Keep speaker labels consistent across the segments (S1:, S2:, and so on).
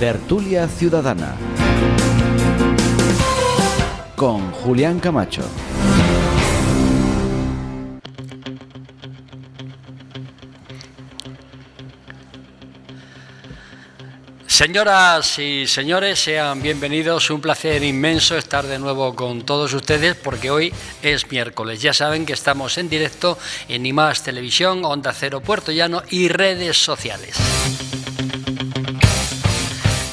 S1: Tertulia Ciudadana con Julián Camacho.
S2: Señoras y señores, sean bienvenidos. Un placer inmenso estar de nuevo con todos ustedes porque hoy es miércoles. Ya saben que estamos en directo en IMAX Televisión, Onda Cero Puerto Llano y redes sociales.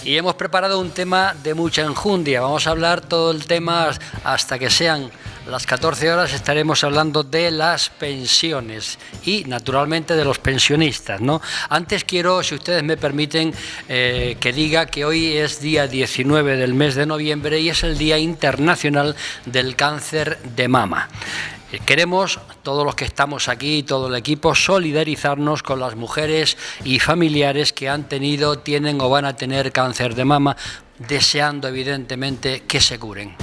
S2: Y hemos preparado un tema de mucha enjundia. Vamos a hablar todo el tema hasta que sean las 14 horas. Estaremos hablando de las pensiones y, naturalmente, de los pensionistas, ¿no? Antes quiero, si ustedes me permiten, que diga que hoy es día 19 del mes de noviembre y es el Día Internacional del Cáncer de Mama. Queremos, todos los que estamos aquí, todo el equipo, solidarizarnos con las mujeres y familiares que han tenido, tienen o van a tener cáncer de mama, deseando evidentemente que se curen.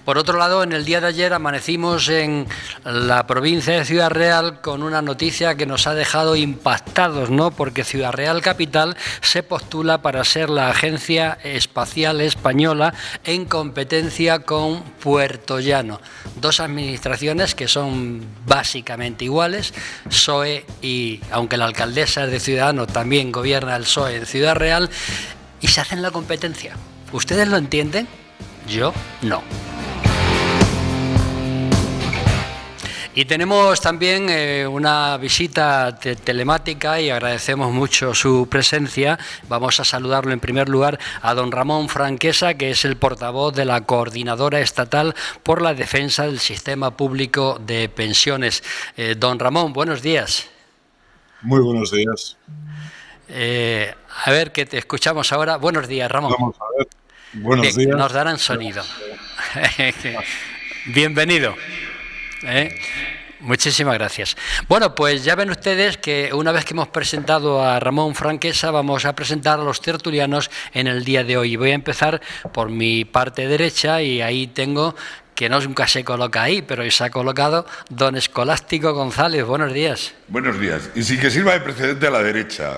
S2: Por otro lado, en el día de ayer amanecimos en la provincia de Ciudad Real con una noticia que nos ha dejado impactados, ¿no? Porque Ciudad Real Capital se postula para ser la agencia espacial española en competencia con Puerto Llano. Dos administraciones que son básicamente iguales, PSOE y, aunque la alcaldesa es de Ciudadanos, también gobierna el PSOE en Ciudad Real, y se hacen la competencia. ¿Ustedes lo entienden? Yo no. Y tenemos también una visita telemática y agradecemos mucho su presencia. Vamos a saludarlo en primer lugar a don Ramón Franquesa, que es el portavoz de la Coordinadora Estatal por la Defensa del Sistema Público de Pensiones. Don Ramón, buenos días.
S3: Muy buenos días.
S2: A ver, que te escuchamos ahora. Buenos días, Ramón.
S3: Vamos a ver. Buenos días.
S2: Nos darán sonido. Bienvenido. Muchísimas gracias. Bueno, pues ya ven ustedes que una vez que hemos presentado a Ramón Franquesa, vamos a presentar a los tertulianos en el día de hoy. Voy a empezar por mi parte derecha y ahí tengo, que nunca se coloca ahí, pero se ha colocado don Escolástico González. Buenos días.
S4: Buenos días. Y sin que sirva de precedente a la derecha.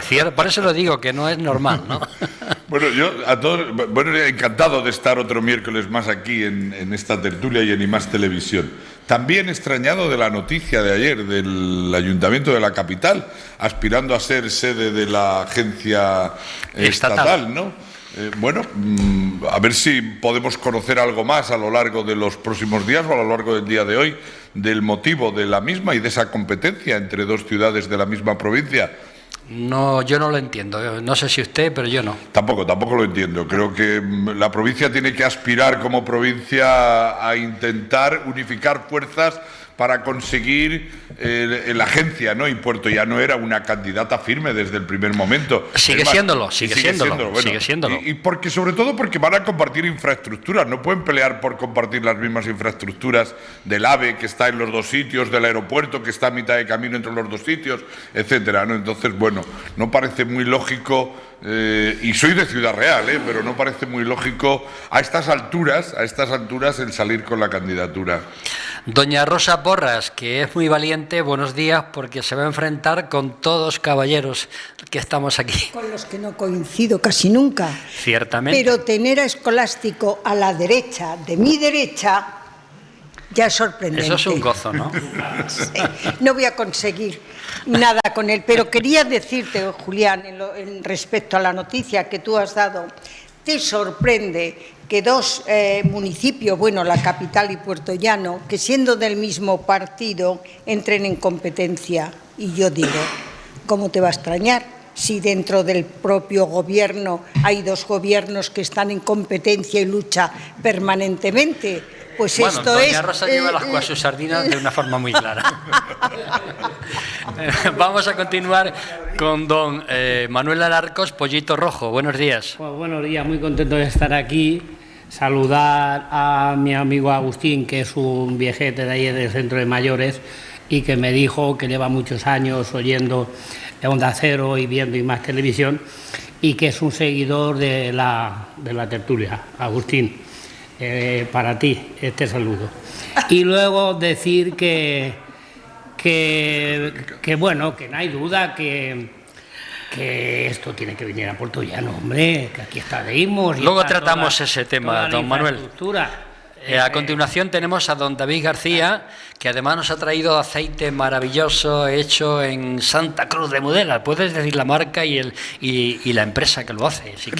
S2: Cierto, por eso lo digo, que no es normal, ¿no?
S4: Bueno, yo a todos, encantado de estar otro miércoles más aquí en esta tertulia y en IMAX Televisión. También extrañado de la noticia de ayer del Ayuntamiento de la capital, aspirando a ser sede de la agencia estatal, ¿no? Bueno, a ver si podemos conocer algo más a lo largo de los próximos días o a lo largo del día de hoy del motivo de la misma y de esa competencia entre dos ciudades de la misma provincia.
S2: No, yo no lo entiendo. No sé si usted, pero yo no.
S4: Tampoco lo entiendo. Creo que la provincia tiene que aspirar como provincia a intentar unificar fuerzas para conseguir la agencia, ¿no? Y Puerto Llano era una candidata firme desde el primer momento.
S2: Sigue siéndolo.
S4: Y porque, sobre todo porque van a compartir infraestructuras, no pueden pelear por compartir las mismas infraestructuras del AVE, que está en los dos sitios, del aeropuerto, que está a mitad de camino entre los dos sitios, etcétera, ¿no? Entonces, bueno, no parece muy lógico, y soy de Ciudad Real, pero no parece muy lógico a estas alturas el salir con la candidatura.
S2: Doña Rosa Porras, que es muy valiente, buenos días, porque se va a enfrentar con todos caballeros que estamos aquí.
S5: Con los que no coincido casi nunca.
S2: Ciertamente.
S5: Pero tener a Escolástico a la derecha, de mi derecha, ya es sorprendente.
S2: Eso es un gozo, ¿no?
S5: Sí, no voy a conseguir nada con él, pero quería decirte, Julián, en respecto a la noticia que tú has dado, ¿te sorprende que dos municipios, bueno, la capital y Puerto Llano, que siendo del mismo partido, entren en competencia? Y yo digo, ¿cómo te va a extrañar si dentro del propio gobierno hay dos gobiernos que están en competencia y lucha permanentemente? Pues
S2: bueno,
S5: esto
S2: doña
S5: es...
S2: Rosa lleva las sus sardinas de una forma muy clara. Vamos a continuar con don Manuel Alarcos, Pollito Rojo. Buenos días.
S6: Pues buenos días, muy contento de estar aquí. Saludar a mi amigo Agustín, que es un viejete de ahí del Centro de Mayores y que me dijo que lleva muchos años oyendo Onda Cero y viendo IMAX Televisión y que es un seguidor de la tertulia. Agustín, para ti este saludo. Y luego decir que bueno, que no hay duda que que esto tiene que venir a Puerto Llano, hombre, que aquí estaremos.
S2: Luego tratamos ese tema, don Manuel. A continuación tenemos a don David García, que además nos ha traído aceite maravilloso hecho en Santa Cruz de Mudela. ¿Puedes decir la marca y la empresa que lo hace? Si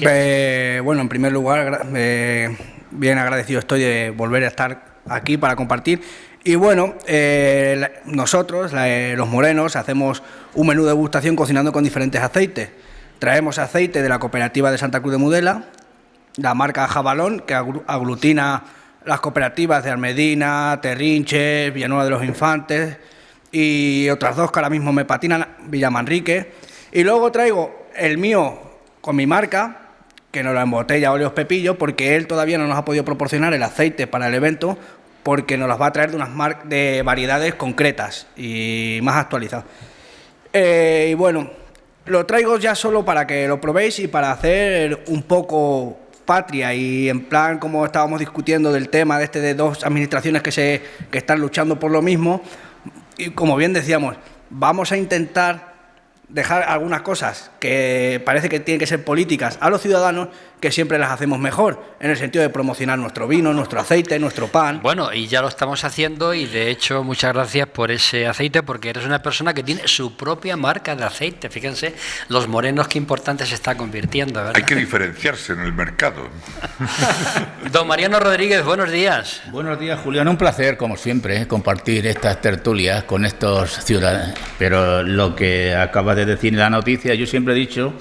S7: bueno, en primer lugar, bien agradecido estoy de volver a estar aquí para compartir. Y bueno, nosotros, los morenos, hacemos un menú de degustación cocinando con diferentes aceites. Traemos aceite de la cooperativa de Santa Cruz de Mudela, la marca Jabalón, que aglutina las cooperativas de Almedina, Terrinches, Villanueva de los Infantes y otras dos que ahora mismo me patinan, Villamanrique. Y luego traigo el mío con mi marca, que nos lo embotella Óleos Pepillo, porque él todavía no nos ha podido proporcionar el aceite para el evento, porque nos las va a traer de variedades concretas y más actualizadas. Y bueno, lo traigo ya solo para que lo probéis y para hacer un poco patria, y en plan, como estábamos discutiendo del tema de dos administraciones que están luchando por lo mismo, y como bien decíamos, vamos a intentar dejar algunas cosas que parece que tienen que ser políticas a los ciudadanos, que siempre las hacemos mejor, en el sentido de promocionar nuestro vino, nuestro aceite, nuestro pan.
S2: Bueno, y ya lo estamos haciendo, y de hecho muchas gracias por ese aceite, porque eres una persona que tiene su propia marca de aceite. Fíjense los morenos qué importante se está convirtiendo, ¿verdad?
S4: Hay que diferenciarse en el mercado.
S2: Don Mariano Rodríguez, buenos días.
S8: Buenos días, Julián. Un placer, como siempre, compartir estas tertulias con estos ciudadanos. Pero lo que acaba de decir en la noticia, yo siempre he dicho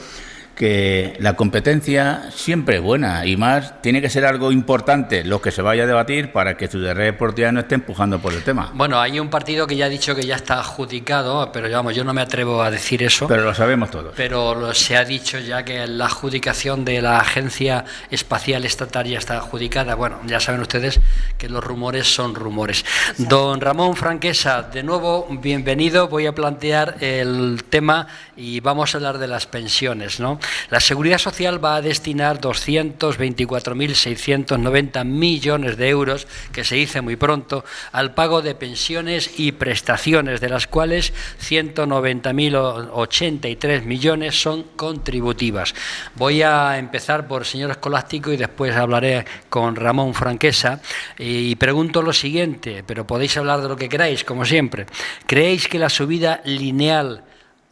S8: que la competencia siempre es buena, y más tiene que ser algo importante lo que se vaya a debatir para que Ciudad Real Deportiva no esté empujando por el tema.
S2: Bueno, hay un partido que ya ha dicho que ya está adjudicado, pero vamos, yo no me atrevo a decir eso.
S8: Pero lo sabemos todos.
S2: Pero se ha dicho ya que la adjudicación de la Agencia Espacial Estatal ya está adjudicada. Bueno, ya saben ustedes que los rumores son rumores. Don Ramón Franquesa, de nuevo, bienvenido. Voy a plantear el tema y vamos a hablar de las pensiones, ¿no? La Seguridad Social va a destinar 224.690 millones de euros, que se dice muy pronto, al pago de pensiones y prestaciones, de las cuales 190.083 millones son contributivas. Voy a empezar por el señor Escolástico y después hablaré con Ramón Franquesa, y pregunto lo siguiente, pero podéis hablar de lo que queráis, como siempre. ¿Creéis que la subida lineal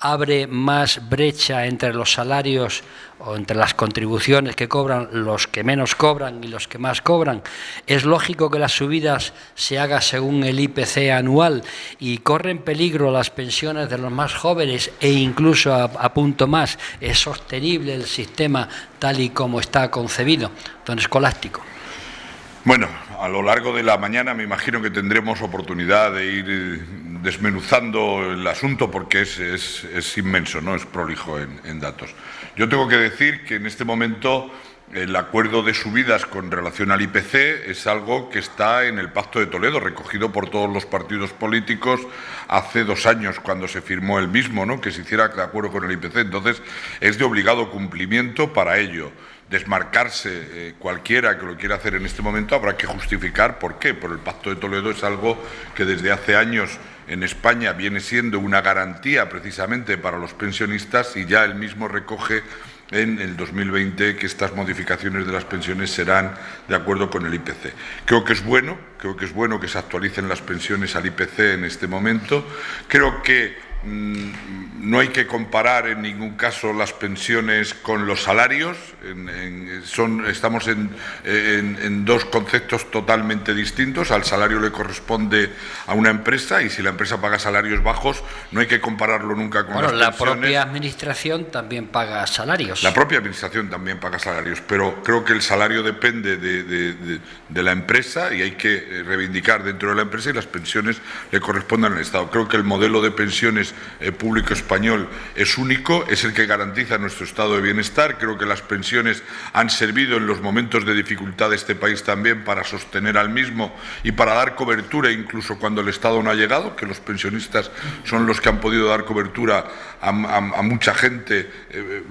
S2: abre más brecha entre los salarios o entre las contribuciones que cobran los que menos cobran y los que más cobran? ¿Es lógico que las subidas se hagan según el IPC anual y corren peligro las pensiones de los más jóvenes e incluso apunto más, es sostenible el sistema tal y como está concebido? Don Escolástico.
S4: Bueno, a lo largo de la mañana me imagino que tendremos oportunidad de ir desmenuzando el asunto, porque es inmenso, ¿no? Es prolijo en datos. Yo tengo que decir que en este momento el acuerdo de subidas con relación al IPC es algo que está en el Pacto de Toledo, recogido por todos los partidos políticos hace 2 años, cuando se firmó el mismo, ¿no? Que se hiciera de acuerdo con el IPC. Entonces, es de obligado cumplimiento para ello. Desmarcarse cualquiera que lo quiera hacer en este momento habrá que justificar por qué. Por el Pacto de Toledo es algo que desde hace años en España viene siendo una garantía precisamente para los pensionistas, y ya él mismo recoge en el 2020 que estas modificaciones de las pensiones serán de acuerdo con el IPC. Creo que es bueno que se actualicen las pensiones al IPC en este momento. Creo que no hay que comparar en ningún caso las pensiones con los salarios. Estamos en dos conceptos totalmente distintos. Al salario le corresponde a una empresa, y si la empresa paga salarios bajos, no hay que compararlo nunca con las pensiones.
S2: La propia administración también paga salarios.
S4: La propia administración también paga salarios, pero creo que el salario depende de la empresa, y hay que reivindicar dentro de la empresa, y las pensiones le corresponden al Estado. Creo que el modelo de pensiones público español es único, es el que garantiza nuestro estado de bienestar. Creo que las pensiones han servido en los momentos de dificultad de este país también para sostener al mismo y para dar cobertura incluso cuando el Estado no ha llegado, que los pensionistas son los que han podido dar cobertura a mucha gente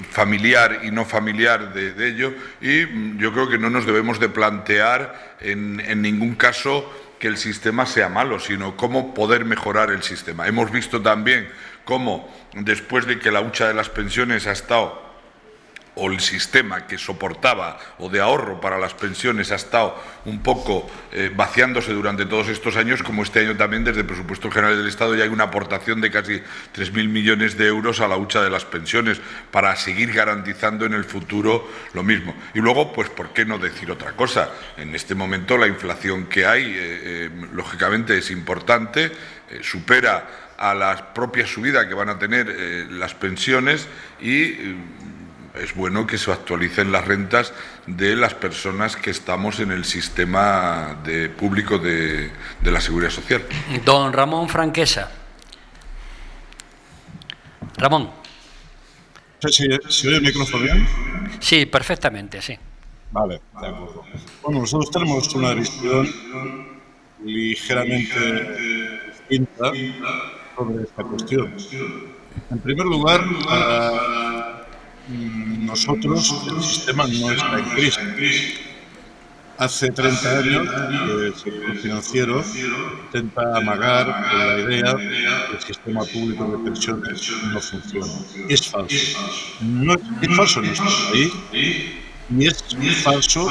S4: familiar y no familiar de ello. Y yo creo que no nos debemos de plantear en ningún caso que el sistema sea malo, sino cómo poder mejorar el sistema. Hemos visto también cómo después de que la hucha de las pensiones ha estado, o el sistema que soportaba o de ahorro para las pensiones ha estado un poco vaciándose durante todos estos años, como este año también desde el Presupuesto General del Estado ya hay una aportación de casi 3.000 millones de euros a la hucha de las pensiones para seguir garantizando en el futuro lo mismo. Y luego, pues, ¿por qué no decir otra cosa? En este momento la inflación que hay, lógicamente, es importante, supera a la propia subida que van a tener las pensiones y es bueno que se actualicen las rentas de las personas que estamos en el sistema público de la Seguridad Social.
S2: Don Ramón Franquesa. Ramón.
S3: ¿Se oye el micrófono bien?
S2: Sí, perfectamente, sí.
S3: Vale, de acuerdo. Bueno, nosotros tenemos una visión ligeramente distinta sobre esta cuestión. En primer lugar, nosotros, el sistema no está en crisis. Hace 30 años que el sector financiero intenta amagar con la idea que el sistema público de pensiones no funciona. Es falso. No, es falso en nuestro país y es falso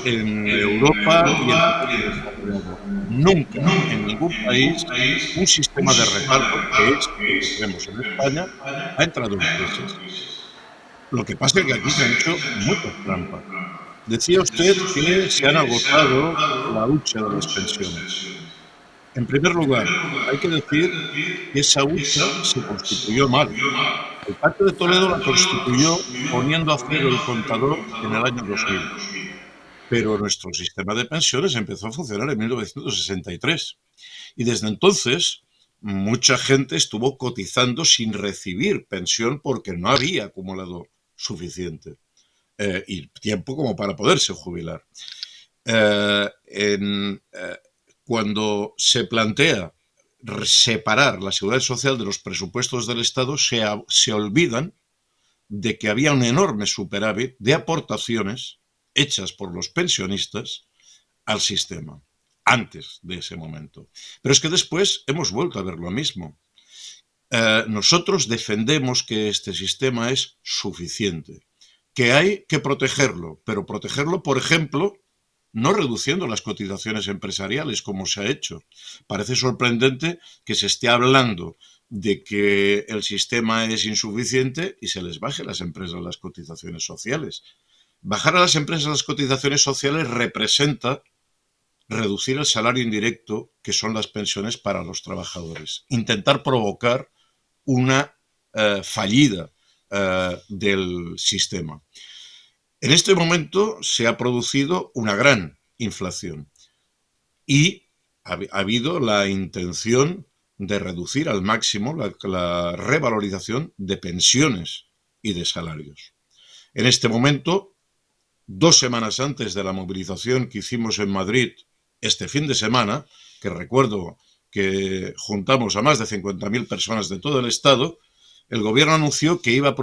S3: en Europa y en el desarrollado. Nunca en ningún país un sistema de reparto, que es el que tenemos en España, ha entrado en crisis. Lo que pasa es que aquí se han hecho muchas trampas. Decía usted que se han agotado la hucha de las pensiones. En primer lugar, hay que decir que esa hucha se constituyó mal. El Pacto de Toledo la constituyó poniendo a cero el contador en el año 2000. Pero nuestro sistema de pensiones empezó a funcionar en 1963. Y desde entonces mucha gente estuvo cotizando sin recibir pensión porque no había acumulado suficiente y tiempo como para poderse jubilar. Cuando se plantea separar la seguridad social de los presupuestos del Estado, se olvidan de que había un enorme superávit de aportaciones hechas por los pensionistas al sistema, antes de ese momento. Pero es que después hemos vuelto a ver lo mismo. Nosotros defendemos que este sistema es suficiente, que hay que protegerlo, pero protegerlo, por ejemplo, no reduciendo las cotizaciones empresariales como se ha hecho. Parece sorprendente que se esté hablando de que el sistema es insuficiente y se les baje a las empresas las cotizaciones sociales. Bajar a las empresas las cotizaciones sociales representa reducir el salario indirecto, que son las pensiones para los trabajadores. Intentar provocar una fallida del sistema. En este momento se ha producido una gran inflación y ha habido la intención de reducir al máximo la revalorización de pensiones y de salarios. En este momento, 2 semanas antes de la movilización que hicimos en Madrid este fin de semana, que recuerdo que juntamos a más de 50.000 personas de todo el Estado, el gobierno anunció que iba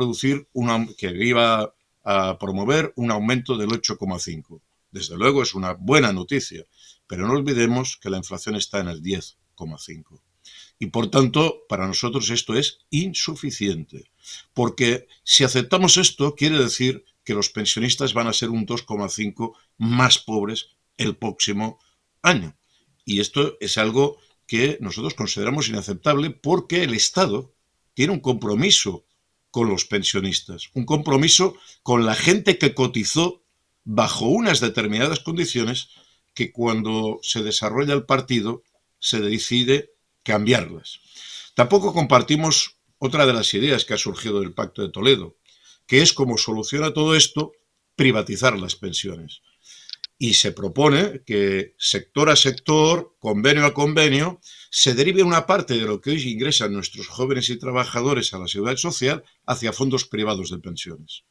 S3: a promover un aumento del 8,5. Desde luego es una buena noticia, pero no olvidemos que la inflación está en el 10,5. Y por tanto, para nosotros esto es insuficiente, porque si aceptamos esto, quiere decir que los pensionistas van a ser un 2,5 más pobres el próximo año. Y esto es algo que nosotros consideramos inaceptable porque el Estado tiene un compromiso con los pensionistas, un compromiso con la gente que cotizó bajo unas determinadas condiciones que cuando se desarrolla el partido se decide cambiarlas. Tampoco compartimos otra de las ideas que ha surgido del Pacto de Toledo, que es como soluciona todo esto, privatizar las pensiones. Y se propone que sector a sector, convenio a convenio, se derive una parte de lo que hoy ingresan nuestros jóvenes y trabajadores a la seguridad social hacia fondos privados de pensiones.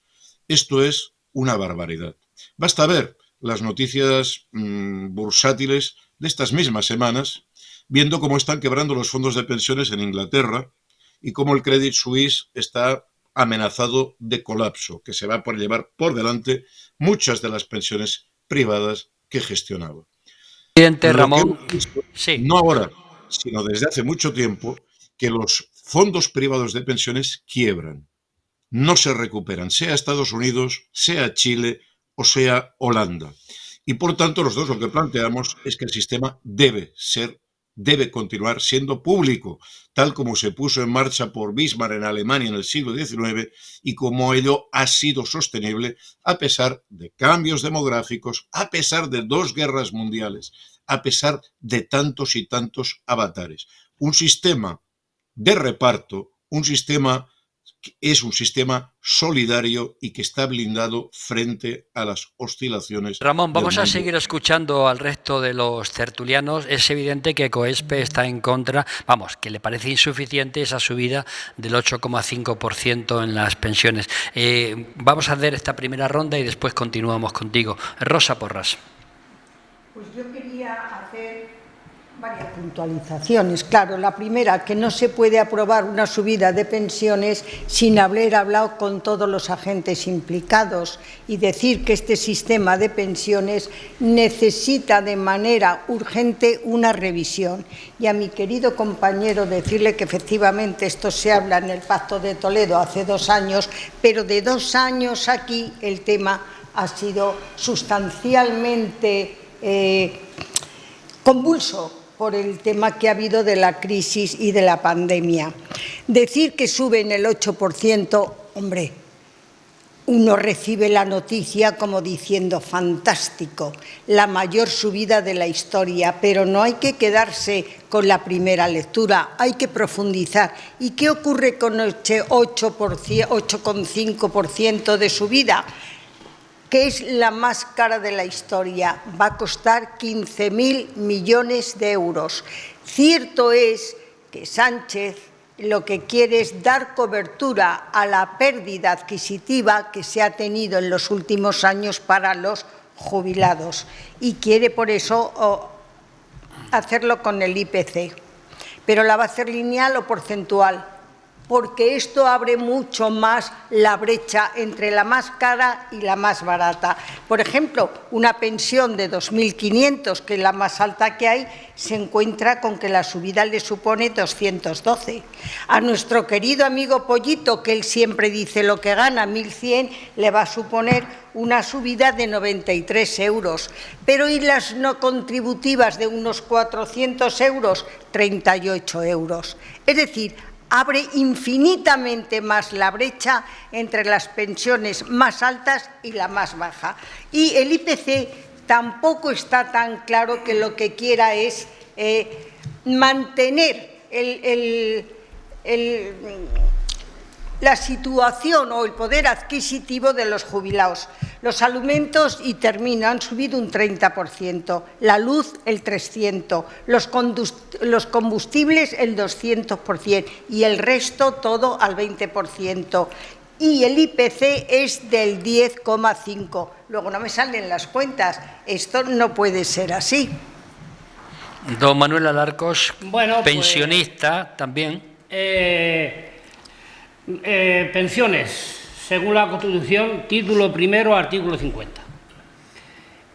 S3: Esto es una barbaridad. Basta ver las noticias bursátiles de estas mismas semanas, viendo cómo están quebrando los fondos de pensiones en Inglaterra y cómo el Credit Suisse está amenazado de colapso, que se va a llevar por delante muchas de las pensiones privadas que gestionaba.
S2: Presidente Ramón,
S3: sí. No ahora, sino desde hace mucho tiempo, que los fondos privados de pensiones quiebran, no se recuperan, sea Estados Unidos, sea Chile o sea Holanda. Y por tanto, los dos lo que planteamos es que el sistema debe continuar siendo público, tal como se puso en marcha por Bismarck en Alemania en el siglo XIX y como ello ha sido sostenible a pesar de cambios demográficos, a pesar de 2 guerras mundiales, a pesar de tantos y tantos avatares. Un sistema de reparto, es un sistema solidario y que está blindado frente a las oscilaciones.
S2: Ramón, vamos a seguir escuchando al resto de los tertulianos. Es evidente que COESPE está en contra, que le parece insuficiente esa subida del 8,5% en las pensiones. Vamos a hacer esta primera ronda y después continuamos contigo. Rosa Porras.
S5: Pues yo quería hacer varias puntualizaciones. Claro, la primera, que no se puede aprobar una subida de pensiones sin haber hablado con todos los agentes implicados y decir que este sistema de pensiones necesita de manera urgente una revisión. Y a mi querido compañero decirle que efectivamente esto se habla en el Pacto de Toledo hace 2 años, pero de 2 años aquí el tema ha sido sustancialmente convulso por el tema que ha habido de la crisis y de la pandemia. Decir que suben el 8%, hombre, uno recibe la noticia como diciendo fantástico, la mayor subida de la historia, pero no hay que quedarse con la primera lectura, hay que profundizar. ¿Y qué ocurre con este 8,5% de subida? Que es la más cara de la historia, va a costar 15.000 millones de euros. Cierto es que Sánchez lo que quiere es dar cobertura a la pérdida adquisitiva que se ha tenido en los últimos años para los jubilados y quiere por eso hacerlo con el IPC. Pero la va a hacer lineal o porcentual, porque esto abre mucho más la brecha entre la más cara y la más barata. Por ejemplo, una pensión de 2.500, que es la más alta que hay, se encuentra con que la subida le supone 212. A nuestro querido amigo Pollito, que él siempre dice lo que gana, 1.100, le va a suponer una subida de 93 euros. Pero ¿y las no contributivas de unos 400 euros? 38 euros. Es decir, abre infinitamente más la brecha entre las pensiones más altas y la más baja. Y el IPC tampoco está tan claro que lo que quiera es mantener la situación o el poder adquisitivo de los jubilados. Los alimentos, y termino, han subido un 30%, la luz el 300%, los combustibles el 200% y el resto todo al 20%. Y el IPC es del 10,5%. Luego no me salen las cuentas. Esto no puede ser así.
S2: Don Manuel Alarcos,
S6: bueno,
S2: pensionista también.
S6: Pensiones, según la Constitución, título primero, artículo 50.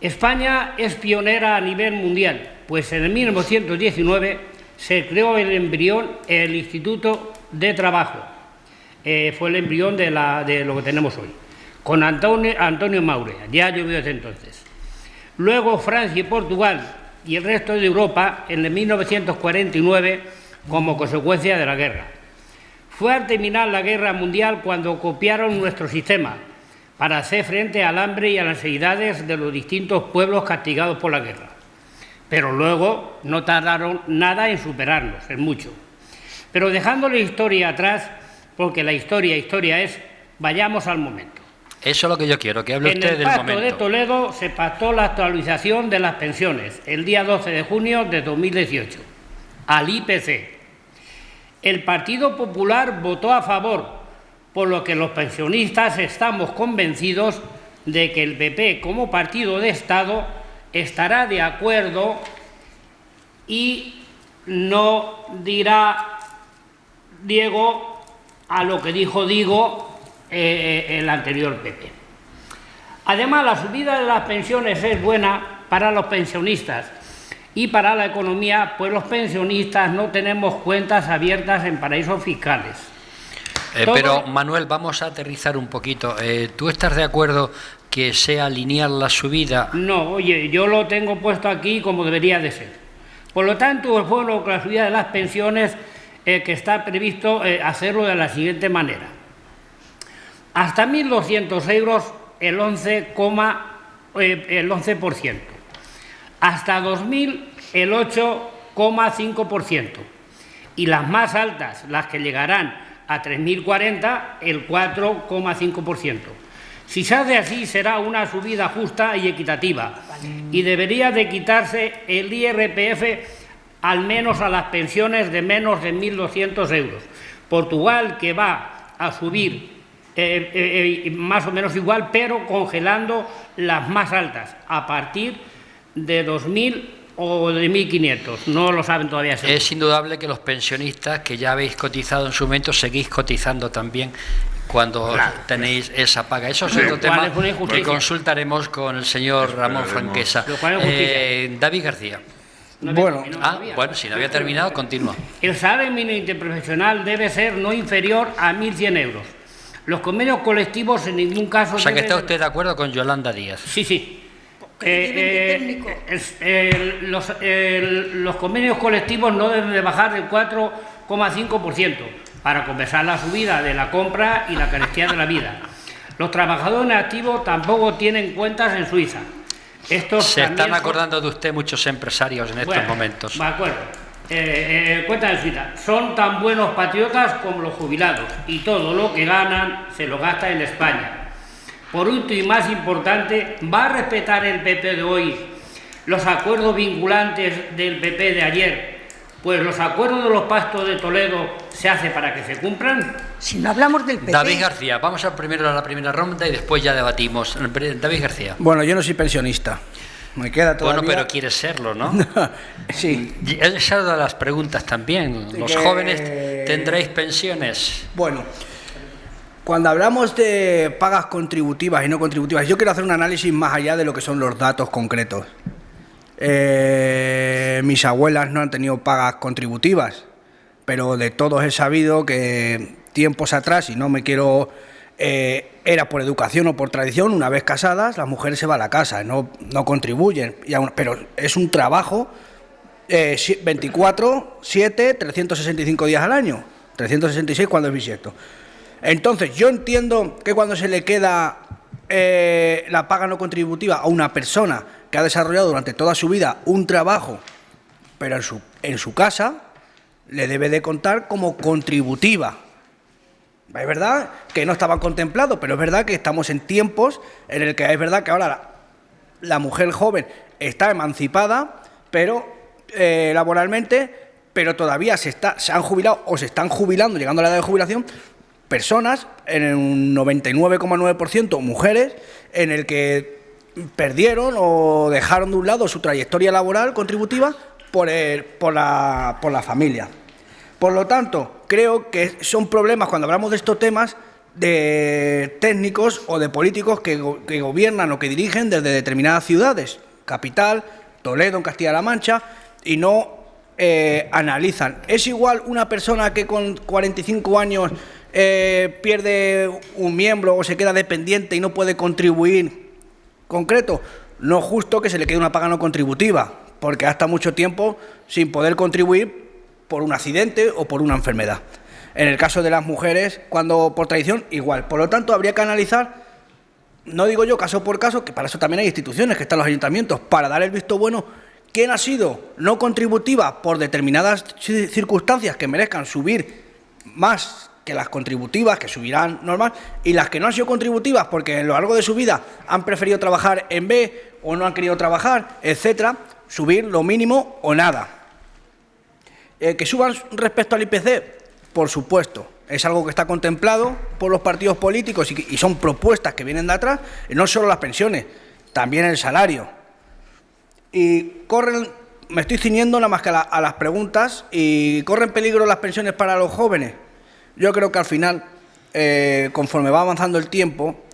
S6: España es pionera a nivel mundial, pues en el 1919 se creó el embrión, el Instituto de Trabajo. Fue el embrión de lo que tenemos hoy, con Antonio Maure, ya llovió desde entonces. Luego Francia y Portugal y el resto de Europa en el 1949 como consecuencia de la guerra. Fue al terminar la guerra mundial cuando copiaron nuestro sistema para hacer frente al hambre y a las necesidades de los distintos pueblos castigados por la guerra. Pero luego no tardaron nada en superarnos, en mucho. Pero dejando la historia atrás, porque la historia es, vayamos al momento.
S2: Eso es lo que yo quiero, que hable usted del momento.
S6: En el Pacto de Toledo se pactó la actualización de las pensiones el día 12 de junio de 2018, al IPC. El Partido Popular votó a favor, por lo que los pensionistas estamos convencidos de que el PP, como partido de Estado, estará de acuerdo y no dirá Diego a lo que dijo el anterior PP. Además, la subida de las pensiones es buena para los pensionistas Y para la economía, pues los pensionistas no tenemos cuentas abiertas en paraísos fiscales.
S2: Pero, Manuel, vamos a aterrizar un poquito. ¿Tú estás de acuerdo que sea lineal la subida?
S6: No, oye, yo lo tengo puesto aquí como debería de ser. Por lo tanto, es bueno que la subida de las pensiones, que está previsto hacerlo de la siguiente manera. Hasta 1.200 euros, el 11%. Hasta 2.000, el 8,5%. Y las más altas, las que llegarán a 3.040, el 4,5%. Si se hace así, será una subida justa y equitativa, y debería de quitarse el IRPF al menos a las pensiones de menos de 1.200 euros. Portugal, que va a subir más o menos igual, pero congelando las más altas, a partir de 2.000 o de 1.500, no lo saben todavía.
S2: Es indudable que los pensionistas que ya habéis cotizado en su momento, seguís cotizando también cuando tenéis esa paga. Eso es otro tema que consultaremos con el señor Ramón Franquesa. David García.
S7: Bueno,
S2: bueno, si no había terminado, continúa.
S6: El salario mínimo interprofesional debe ser no inferior a 1.100 euros. Los convenios colectivos en ningún caso...
S2: O sea, que está usted de acuerdo con Yolanda Díaz.
S6: Sí, sí. Los convenios colectivos no deben de bajar del 4,5% para compensar la subida de la compra y la carestía de la vida. Los trabajadores activos tampoco tienen cuentas en Suiza.
S2: Se están acordando de usted muchos empresarios en estos momentos.
S6: De acuerdo. Cuentas en Suiza. Son tan buenos patriotas como los jubilados, y todo lo que ganan se lo gasta en España. Por último y más importante, ¿va a respetar el PP de hoy los acuerdos vinculantes del PP de ayer? Pues los acuerdos de los pactos de Toledo se hace para que se cumplan.
S5: Si no hablamos del PP...
S2: David García, vamos primero a la primera ronda y después ya debatimos. David García.
S7: Bueno, yo no soy pensionista. Me queda todavía...
S2: Bueno, pero quieres serlo, ¿no?
S7: Sí.
S2: Esa es una de las preguntas también. ¿Los jóvenes tendréis pensiones?
S7: Bueno, cuando hablamos de pagas contributivas y no contributivas, yo quiero hacer un análisis más allá de lo que son los datos concretos. Mis abuelas no han tenido pagas contributivas, pero de todos he sabido que tiempos atrás, y no me quiero... era por educación o por tradición, una vez casadas, las mujeres se van a la casa, no contribuyen, pero es un trabajo 24/7, 365 días al año, 366 cuando es bisiesto. Entonces, yo entiendo que cuando se le queda la paga no contributiva a una persona que ha desarrollado durante toda su vida un trabajo, pero en su casa, le debe de contar como contributiva. Es verdad que no estaban contemplados, pero es verdad que estamos en tiempos en el que es verdad que ahora la mujer joven está emancipada, pero laboralmente, pero todavía se han jubilado o se están jubilando, llegando a la edad de jubilación, personas, en un 99,9% mujeres, en el que perdieron o dejaron de un lado su trayectoria laboral contributiva por la familia. Por lo tanto, creo que son problemas cuando hablamos de estos temas de técnicos o de políticos que gobiernan o que dirigen desde determinadas ciudades, capital, Toledo, en Castilla-La Mancha, y no analizan. ¿Es igual una persona que con 45 años pierde un miembro o se queda dependiente y no puede contribuir concreto? No es justo que se le quede una paga no contributiva, porque hasta mucho tiempo sin poder contribuir por un accidente o por una enfermedad. En el caso de las mujeres, cuando por tradición, igual. Por lo tanto, habría que analizar, no digo yo caso por caso, que para eso también hay instituciones, que están los ayuntamientos, para dar el visto bueno, quién ha sido no contributiva por determinadas circunstancias que merezcan subir más que las contributivas, que subirán normal, y las que no han sido contributivas porque a lo largo de su vida han preferido trabajar en B o no han querido trabajar, etcétera, subir lo mínimo o nada. Que suban respecto al IPC, por supuesto, es algo que está contemplado por los partidos políticos y son propuestas que vienen de atrás, no solo las pensiones, también el salario. Y me estoy ciñendo nada más que a las preguntas, y corren peligro las pensiones para los jóvenes. Yo creo que al final, conforme va avanzando el tiempo,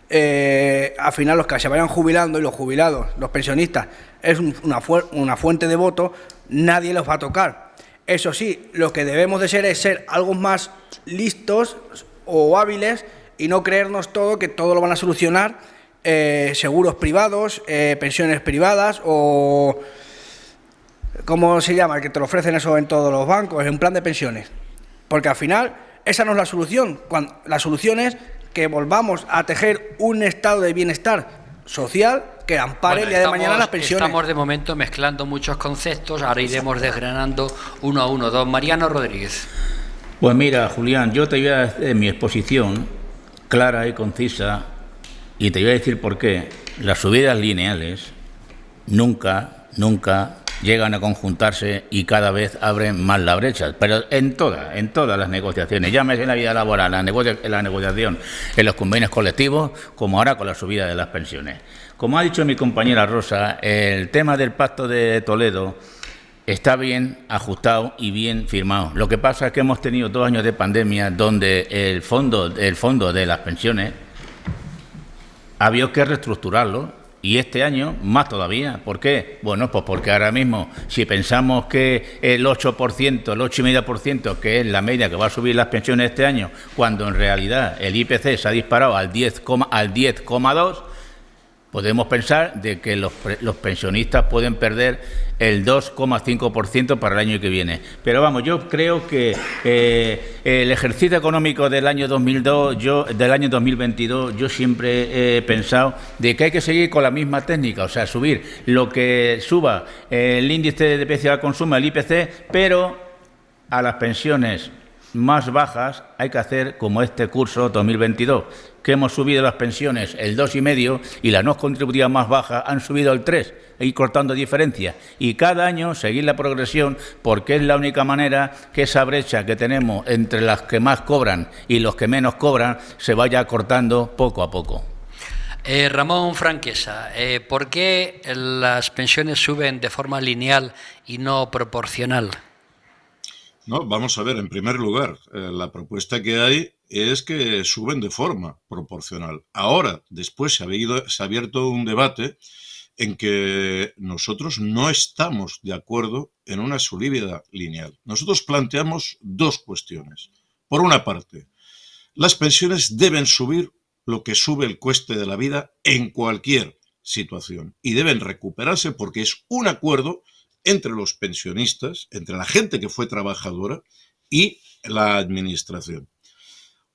S7: al final los que se vayan jubilando y los jubilados, los pensionistas, es una fuente de voto, nadie los va a tocar. Eso sí, lo que debemos de ser es ser algo más listos o hábiles y no creernos que todo lo van a solucionar seguros privados, pensiones privadas o... ¿Cómo se llama? Que te lo ofrecen eso en todos los bancos, es un plan de pensiones. Porque al final esa no es la solución. La solución es que volvamos a tejer un estado de bienestar social que ampare el día de mañana las pensiones.
S2: Estamos de momento mezclando muchos conceptos, ahora iremos desgranando uno a uno. Don Mariano Rodríguez.
S8: Pues mira, Julián, yo te voy a hacer mi exposición clara y concisa y te voy a decir por qué. Las subidas lineales nunca llegan a conjuntarse y cada vez abren más la brecha, pero en todas las negociaciones, llámese en la vida laboral, en la negociación, en los convenios colectivos, como ahora con la subida de las pensiones. Como ha dicho mi compañera Rosa, el tema del Pacto de Toledo está bien ajustado y bien firmado. Lo que pasa es que hemos tenido 2 años de pandemia donde el fondo de las pensiones había que reestructurarlo. Y este año, más todavía. ¿Por qué? Bueno, pues porque ahora mismo, si pensamos que el 8%, el 8,5%, que es la media que va a subir las pensiones este año, cuando en realidad el IPC se ha disparado al 10,2%, podemos pensar de que los pensionistas pueden perder el 2,5% para el año que viene. Pero vamos, yo creo que el ejercicio económico del año 2022, yo siempre he pensado de que hay que seguir con la misma técnica, o sea, subir lo que suba el índice de precio al consumo, el IPC, pero a las pensiones más bajas hay que hacer como este curso 2022, que hemos subido las pensiones el 2,5% y las no contributivas más bajas han subido el 3%, e ir cortando diferencias. Y cada año seguir la progresión, porque es la única manera que esa brecha que tenemos entre las que más cobran y los que menos cobran se vaya cortando poco a poco.
S2: Ramón Franquesa, ¿por qué las pensiones suben de forma lineal y no proporcional?
S3: No, vamos a ver, en primer lugar, la propuesta que hay es que suben de forma proporcional. Ahora, después se ha abierto un debate en que nosotros no estamos de acuerdo en una subida lineal. Nosotros planteamos 2 cuestiones. Por una parte, las pensiones deben subir lo que sube el coste de la vida en cualquier situación y deben recuperarse porque es un acuerdo entre los pensionistas, entre la gente que fue trabajadora y la administración.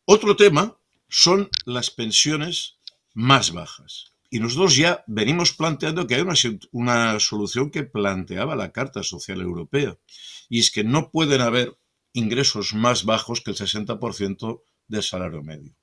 S3: Otro tema son las pensiones más bajas. Y nosotros ya venimos planteando que hay una solución que planteaba la Carta Social Europea, y es que no pueden haber ingresos más bajos que el 60% del salario medio.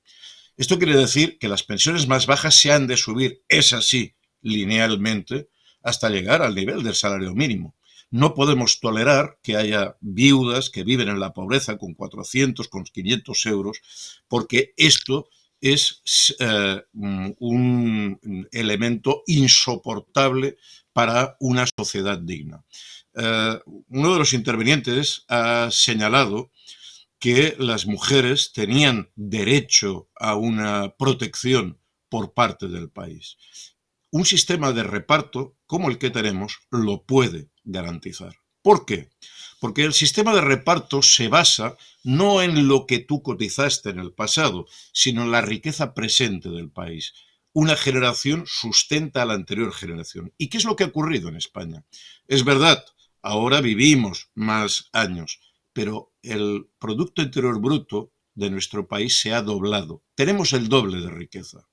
S3: Esto quiere decir que las pensiones más bajas se han de subir, es así, linealmente, hasta llegar al nivel del salario mínimo. No podemos tolerar que haya viudas que viven en la pobreza con 400, con 500 euros, porque esto es un elemento insoportable para una sociedad digna. Uno de los intervinientes ha señalado que las mujeres tenían derecho a una protección por parte del país. Un sistema de reparto como el que tenemos lo puede garantizar. ¿Por qué? Porque el sistema de reparto se basa no en lo que tú cotizaste en el pasado, sino en la riqueza presente del país. Una generación sustenta a la anterior generación. ¿Y qué es lo que ha ocurrido en España? Es verdad, ahora vivimos más años, pero el Producto Interior Bruto de nuestro país se ha doblado. Tenemos el doble de riqueza.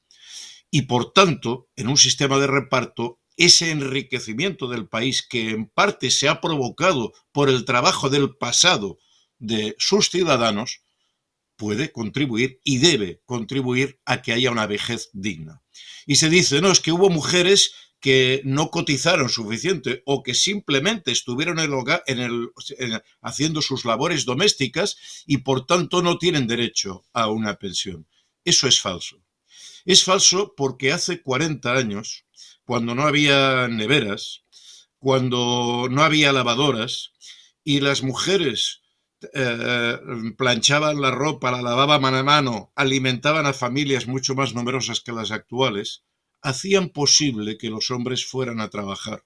S3: Y por tanto, en un sistema de reparto, ese enriquecimiento del país que en parte se ha provocado por el trabajo del pasado de sus ciudadanos, puede contribuir y debe contribuir a que haya una vejez digna. Y se dice, no, es que hubo mujeres que no cotizaron suficiente o que simplemente estuvieron en el hogar, haciendo sus labores domésticas y por tanto no tienen derecho a una pensión. Eso es falso. Es falso porque hace 40 años, cuando no había neveras, cuando no había lavadoras y las mujeres planchaban la ropa, la lavaban mano a mano, alimentaban a familias mucho más numerosas que las actuales, hacían posible que los hombres fueran a trabajar.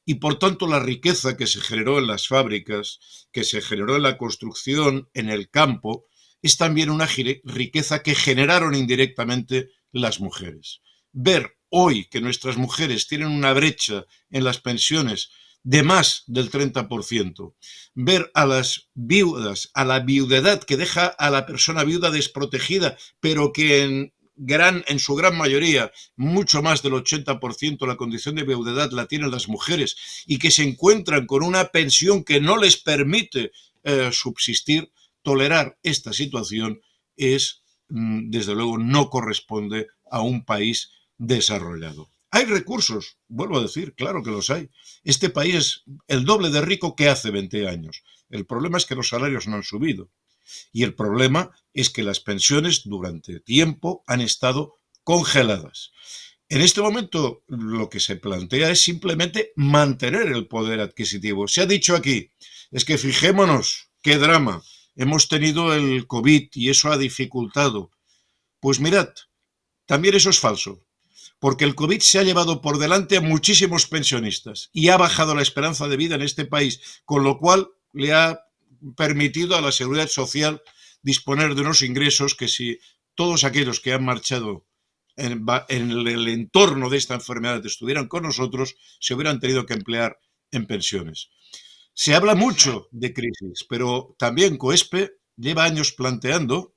S3: Y por tanto la riqueza que se generó en las fábricas, que se generó en la construcción, en el campo, es también una riqueza que generaron indirectamente las mujeres. Ver hoy que nuestras mujeres tienen una brecha en las pensiones de más del 30%, ver a las viudas, a la viudedad que deja a la persona viuda desprotegida, pero que en su gran mayoría, mucho más del 80%, la condición de viudedad la tienen las mujeres y que se encuentran con una pensión que no les permite subsistir. Tolerar esta situación es, desde luego, no corresponde a un país desarrollado. Hay recursos, vuelvo a decir, claro que los hay. Este país es el doble de rico que hace 20 años. El problema es que los salarios no han subido. Y el problema es que las pensiones durante tiempo han estado congeladas. En este momento lo que se plantea es simplemente mantener el poder adquisitivo. Se ha dicho aquí, es que fijémonos, qué drama, hemos tenido el COVID y eso ha dificultado. Pues mirad, también eso es falso, porque el COVID se ha llevado por delante a muchísimos pensionistas y ha bajado la esperanza de vida en este país, con lo cual le ha permitido a la Seguridad Social disponer de unos ingresos que si todos aquellos que han marchado en el entorno de esta enfermedad estuvieran con nosotros, se hubieran tenido que emplear en pensiones. Se habla mucho de crisis, pero también COESPE lleva años planteando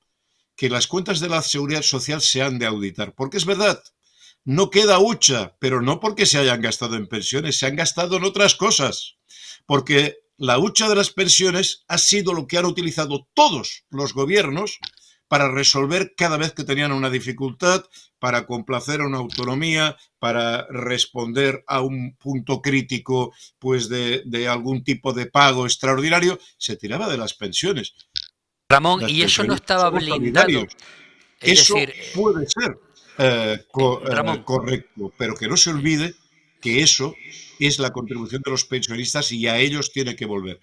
S3: que las cuentas de la Seguridad Social se han de auditar, porque es verdad, no queda hucha, pero no porque se hayan gastado en pensiones, se han gastado en otras cosas, porque la hucha de las pensiones ha sido lo que han utilizado todos los gobiernos para resolver cada vez que tenían una dificultad, para complacer a una autonomía, para responder a un punto crítico pues de algún tipo de pago extraordinario, se tiraba de las pensiones.
S2: Ramón, ¿y eso no estaba blindado?
S3: Eso puede ser correcto, pero que no se olvide que eso es la contribución de los pensionistas y a ellos tiene que volver.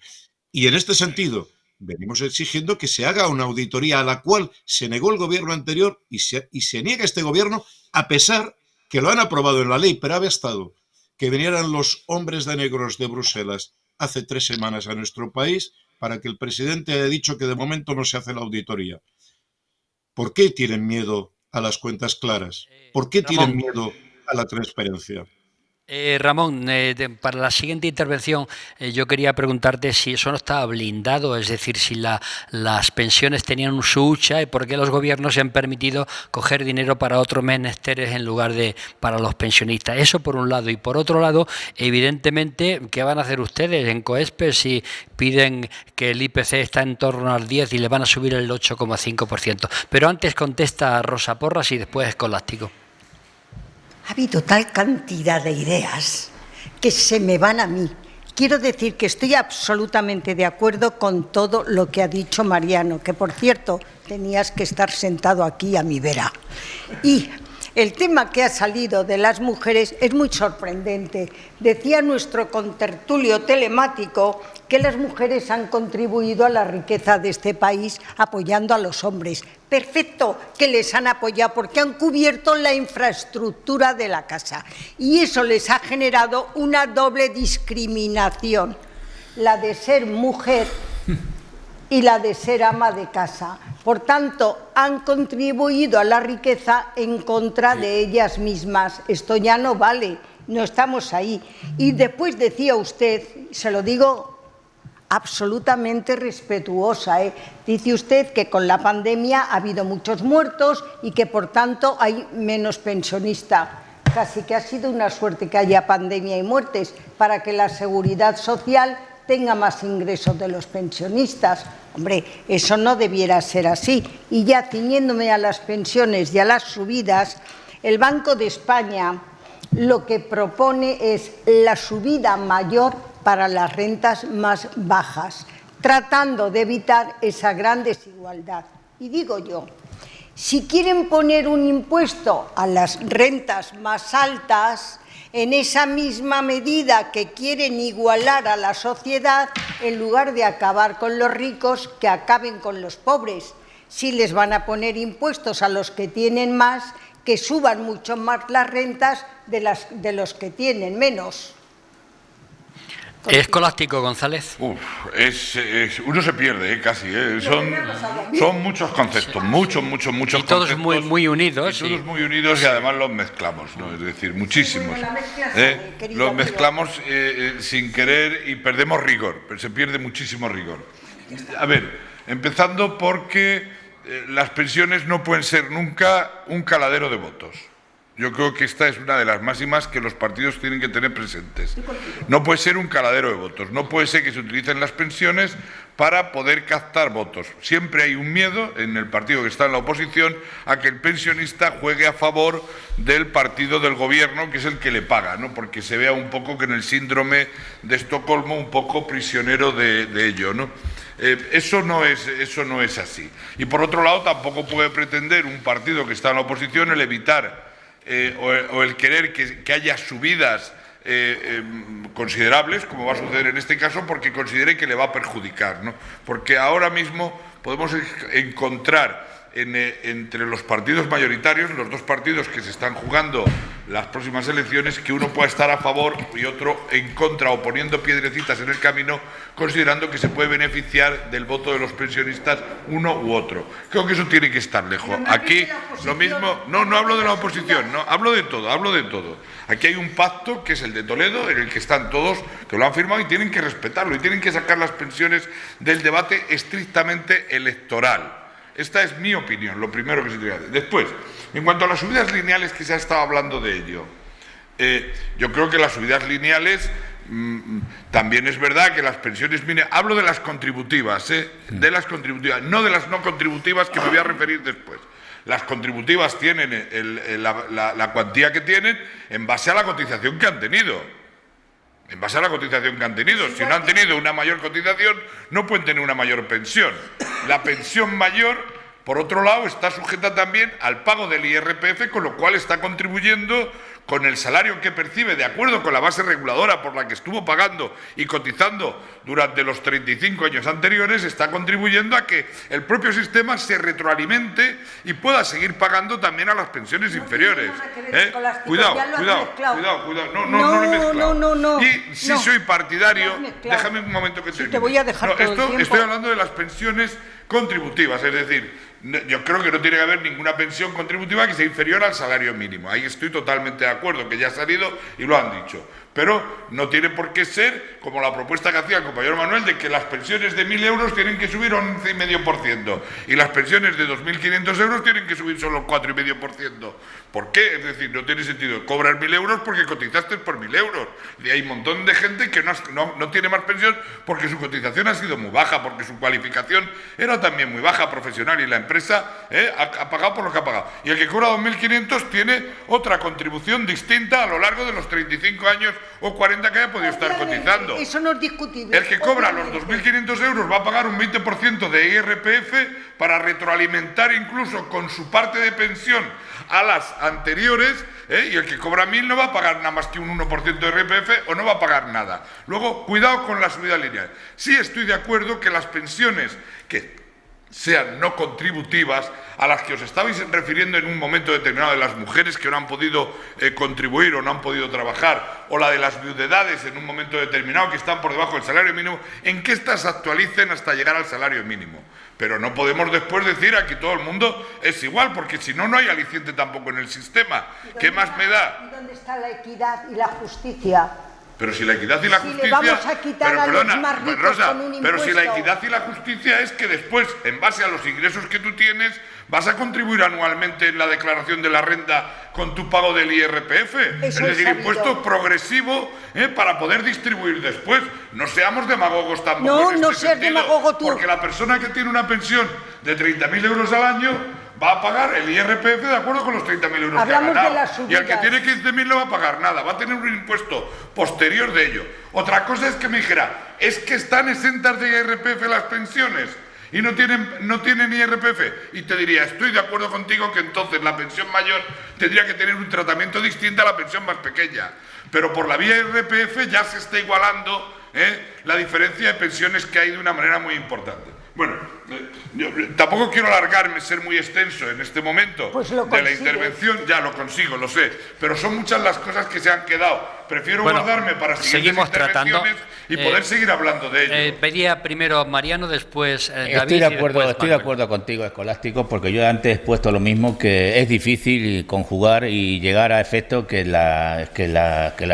S3: Y en este sentido, venimos exigiendo que se haga una auditoría a la cual se negó el gobierno anterior y se niega este gobierno, a pesar que lo han aprobado en la ley, pero ha bastado que vinieran los hombres de negros de Bruselas hace 3 semanas a nuestro país para que el presidente haya dicho que de momento no se hace la auditoría. ¿Por qué tienen miedo a las cuentas claras? ¿Por qué tienen miedo a la transparencia?
S2: Ramón, para la siguiente intervención yo quería preguntarte si eso no estaba blindado, es decir, si las pensiones tenían su hucha y por qué los gobiernos se han permitido coger dinero para otros menesteres en lugar de para los pensionistas. Eso por un lado. Y por otro lado, evidentemente, ¿qué van a hacer ustedes en COESPE si piden que el IPC está en torno al 10 y le van a subir el 8,5%? Pero antes contesta Rosa Porras y después Escolástico.
S5: Ha habido tal cantidad de ideas que se me van a mí. Quiero decir que estoy absolutamente de acuerdo con todo lo que ha dicho Mariano, que por cierto tenías que estar sentado aquí a mi vera. Y el tema que ha salido de las mujeres es muy sorprendente. Decía nuestro contertulio telemático que las mujeres han contribuido a la riqueza de este país apoyando a los hombres. Perfecto que les han apoyado porque han cubierto la infraestructura de la casa y eso les ha generado una doble discriminación, la de ser mujer y la de ser ama de casa. Por tanto, han contribuido a la riqueza en contra de ellas mismas. Esto ya no vale, no estamos ahí. Y después decía usted, se lo digo absolutamente respetuosa, dice usted que con la pandemia ha habido muchos muertos y que por tanto hay menos pensionistas. Casi que ha sido una suerte que haya pandemia y muertes para que la seguridad social tenga más ingresos de los pensionistas. Hombre, eso no debiera ser así. Y ya ciñéndome a las pensiones y a las subidas, el Banco de España lo que propone es la subida mayor para las rentas más bajas, tratando de evitar esa gran desigualdad. Y digo yo, si quieren poner un impuesto a las rentas más altas, en esa misma medida que quieren igualar a la sociedad, en lugar de acabar con los ricos, que acaben con los pobres. Si les van a poner impuestos a los que tienen más, que suban mucho más las rentas de los que tienen menos.
S2: Escolástico, González.
S4: Uno se pierde, casi. Son muchos conceptos, muchos
S2: y todos
S4: conceptos.
S2: muy unidos.
S4: Y todos muy unidos y además los mezclamos, ¿no? Es decir, muchísimos. Los mezclamos sin querer y perdemos rigor, pero se pierde muchísimo rigor. A ver, empezando porque las pensiones no pueden ser nunca un caladero de votos. Yo creo que esta es una de las máximas que los partidos tienen que tener presentes. No puede ser un caladero de votos, no puede ser que se utilicen las pensiones para poder captar votos. Siempre hay un miedo en el partido que está en la oposición a que el pensionista juegue a favor del partido del gobierno, que es el que le paga, ¿no? Porque se vea un poco que en el síndrome de Estocolmo, un poco prisionero de ello, ¿no? Eso no es así. Y por otro lado, tampoco puede pretender un partido que está en la oposición el evitar o el querer que haya subidas considerables, como va a suceder en este caso, porque considere que le va a perjudicar, ¿no? Porque ahora mismo podemos encontrar entre los partidos mayoritarios, los dos partidos que se están jugando las próximas elecciones, que uno pueda estar a favor y otro en contra, o poniendo piedrecitas en el camino, considerando que se puede beneficiar del voto de los pensionistas uno u otro. Creo que eso tiene que estar lejos. Aquí lo mismo, no hablo de la oposición, no, hablo de todo. Aquí hay un pacto, que es el de Toledo, en el que están todos, que lo han firmado y tienen que respetarlo, y tienen que sacar las pensiones del debate estrictamente electoral. Esta es mi opinión, lo primero que se tiene que hacer. Después, en cuanto a las subidas lineales, que se ha estado hablando de ello, yo creo que las subidas lineales, también es verdad que las pensiones mínimas, hablo de las contributivas, de las contributivas, no de las no contributivas, que me voy a referir después. Las contributivas tienen la cuantía que tienen en base a la cotización que han tenido. En base a la cotización que han tenido. Si no han tenido una mayor cotización, no pueden tener una mayor pensión. La pensión mayor, por otro lado, está sujeta también al pago del IRPF, con lo cual está contribuyendo con el salario que percibe, de acuerdo con la base reguladora por la que estuvo pagando y cotizando durante los 35 años anteriores, está contribuyendo a que el propio sistema se retroalimente y pueda seguir pagando también a las pensiones inferiores. Cuidado. No lo he mezclado. Y si soy partidario, déjame un momento que termine.
S5: Te voy a dejar todo el tiempo.
S4: Estoy hablando de las pensiones contributivas, es decir, yo creo que no tiene que haber ninguna pensión contributiva que sea inferior al salario mínimo. Ahí estoy totalmente de acuerdo, que ya ha salido y lo han dicho. Pero no tiene por qué ser como la propuesta que hacía el compañero Manuel, de que las pensiones de 1.000 euros tienen que subir un 11,5% y las pensiones de 2.500 euros tienen que subir solo 4,5%. ¿Por qué? Es decir, no tiene sentido cobrar 1.000 euros porque cotizaste por 1.000 euros. Y hay un montón de gente que no tiene más pensión porque su cotización ha sido muy baja, porque su cualificación era también muy baja, profesional, y la empresa ha pagado por lo que ha pagado. Y el que cobra 2.500 tiene otra contribución distinta a lo largo de los 35 años o 40 que haya podido estar cotizando.
S5: Eso no es discutible.
S4: El que cobra los 2.500 euros va a pagar un 20% de IRPF para retroalimentar incluso con su parte de pensión a las anteriores, y el que cobra 1.000 no va a pagar nada más que un 1% de IRPF o no va a pagar nada. Luego, cuidado con la subida lineal. Sí estoy de acuerdo que las pensiones que sean no contributivas, a las que os estabais refiriendo en un momento determinado, de las mujeres que no han podido contribuir o no han podido trabajar, o la de las viudedades en un momento determinado que están por debajo del salario mínimo, en que éstas se actualicen hasta llegar al salario mínimo. Pero no podemos después decir aquí todo el mundo es igual, porque si no, no hay aliciente tampoco en el sistema. ¿Qué más me da?
S5: ¿Y dónde está la equidad y la justicia?
S4: Pero si la equidad y la justicia...
S5: le vamos a quitar a los más ricos
S4: Rosa,
S5: con un impuesto.
S4: pero si la equidad y la justicia es que después, en base a los ingresos que tú tienes, vas a contribuir anualmente en la declaración de la renta con tu pago del IRPF. Es decir, impuesto progresivo, para poder distribuir después. No seamos demagogos tampoco.
S5: No seas demagogo tú.
S4: Porque la persona que tiene una pensión de 30.000 euros al año va a pagar el IRPF de acuerdo con los 30.000 euros que ha ganado. Y el que tiene 15.000 no va a pagar nada, va a tener un impuesto posterior de ello. Otra cosa es que me dijera, es que están exentas de IRPF las pensiones y no tienen IRPF. Y te diría, estoy de acuerdo contigo que entonces la pensión mayor tendría que tener un tratamiento distinto a la pensión más pequeña. Pero por la vía IRPF ya se está igualando la diferencia de pensiones que hay de una manera muy importante. Bueno, yo tampoco quiero alargarme, ser muy extenso en este momento
S5: pues lo
S4: de la
S5: consigue.
S4: intervención. Ya lo consigo, lo sé, pero son muchas las cosas que se han quedado. Prefiero guardarme para siguientes intervenciones y poder seguir hablando de ello.
S2: Pedía primero Mariano, después David.
S8: Estoy de acuerdo contigo, Escolástico, porque yo antes he puesto lo mismo, que es difícil conjugar y llegar a efecto que las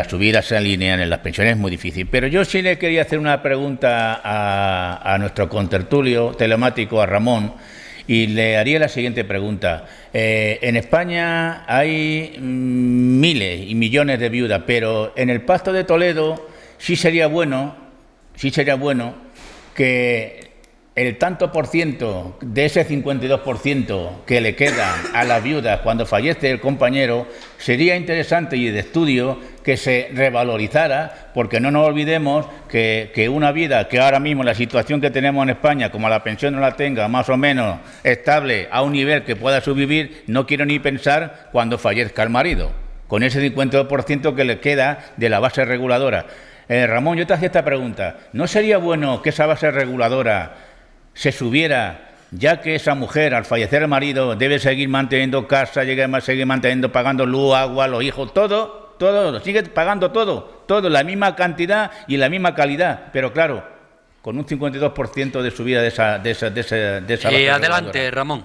S8: subidas se alinean en las pensiones, es muy difícil. Pero yo sí le quería hacer una pregunta a nuestro contertulio telemático, a Ramón, y le haría la siguiente pregunta. En España hay miles y millones de viudas, pero en el Pacto de Toledo sí sería bueno que el tanto por ciento de ese 52% que le queda a las viudas cuando fallece el compañero, sería interesante y de estudio que se revalorizara, porque no nos olvidemos que una vida que ahora mismo la situación que tenemos en España, como la pensión no la tenga más o menos estable a un nivel que pueda sobrevivir, no quiero ni pensar cuando fallezca el marido, con ese 52% que le queda de la base reguladora. Ramón, yo te hacía esta pregunta. ¿No sería bueno que esa base reguladora se subiera, ya que esa mujer, al fallecer el marido, debe seguir manteniendo casa, seguir manteniendo, pagando luz, agua, los hijos, todo, sigue pagando todo, la misma cantidad y la misma calidad, pero claro, con un 52% de subida de esa base
S2: adelante,
S8: reguladora?
S2: Ramón.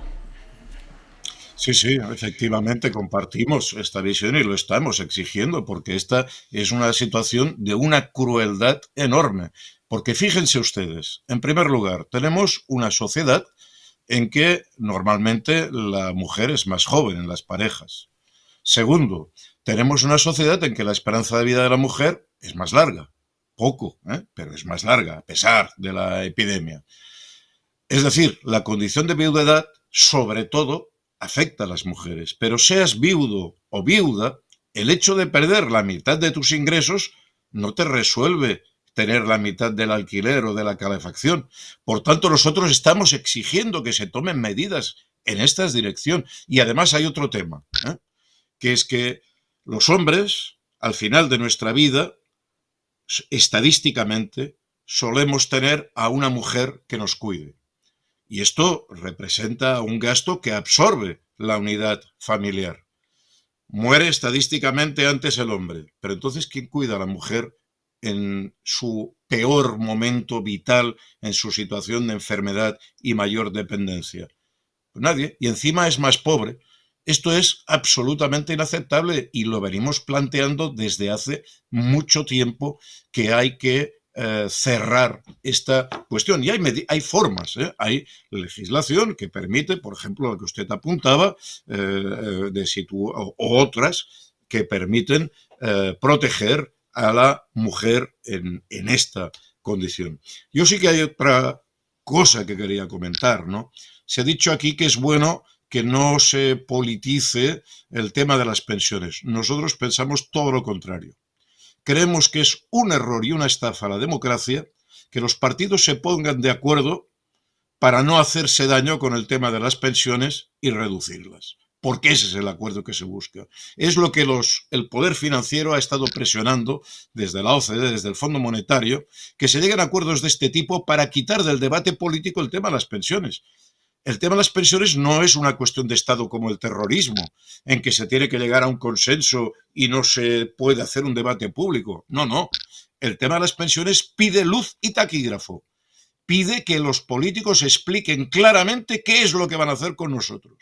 S3: Sí, efectivamente compartimos esta visión y lo estamos exigiendo, porque esta es una situación de una crueldad enorme. Porque fíjense ustedes, en primer lugar, tenemos una sociedad en que normalmente la mujer es más joven en las parejas. Segundo, tenemos una sociedad en que la esperanza de vida de la mujer es más larga. Poco, pero es más larga, a pesar de la epidemia. Es decir, la condición de viudedad, sobre todo, afecta a las mujeres. Pero seas viudo o viuda, el hecho de perder la mitad de tus ingresos no te resuelve tener la mitad del alquiler o de la calefacción. Por tanto, nosotros estamos exigiendo que se tomen medidas en esta dirección. Y además hay otro tema, que es que los hombres, al final de nuestra vida, estadísticamente, solemos tener a una mujer que nos cuide. Y esto representa un gasto que absorbe la unidad familiar. Muere estadísticamente antes el hombre, pero entonces, ¿quién cuida a la mujer en su peor momento vital, en su situación de enfermedad y mayor dependencia? Pues nadie, y encima es más pobre. Esto es absolutamente inaceptable y lo venimos planteando desde hace mucho tiempo, que hay que cerrar esta cuestión. Y hay formas, hay legislación que permite, por ejemplo, lo que usted apuntaba, o otras que permiten proteger a la mujer en esta condición. Yo sí que hay otra cosa que quería comentar, ¿no? Se ha dicho aquí que es bueno que no se politice el tema de las pensiones. Nosotros pensamos todo lo contrario. Creemos que es un error y una estafa a la democracia que los partidos se pongan de acuerdo para no hacerse daño con el tema de las pensiones y reducirlas. Porque ese es el acuerdo que se busca. Es lo que el poder financiero ha estado presionando desde la OCDE, desde el Fondo Monetario, que se lleguen a acuerdos de este tipo para quitar del debate político el tema de las pensiones. El tema de las pensiones no es una cuestión de Estado como el terrorismo, en que se tiene que llegar a un consenso y no se puede hacer un debate público. No. El tema de las pensiones pide luz y taquígrafo. Pide que los políticos expliquen claramente qué es lo que van a hacer con nosotros.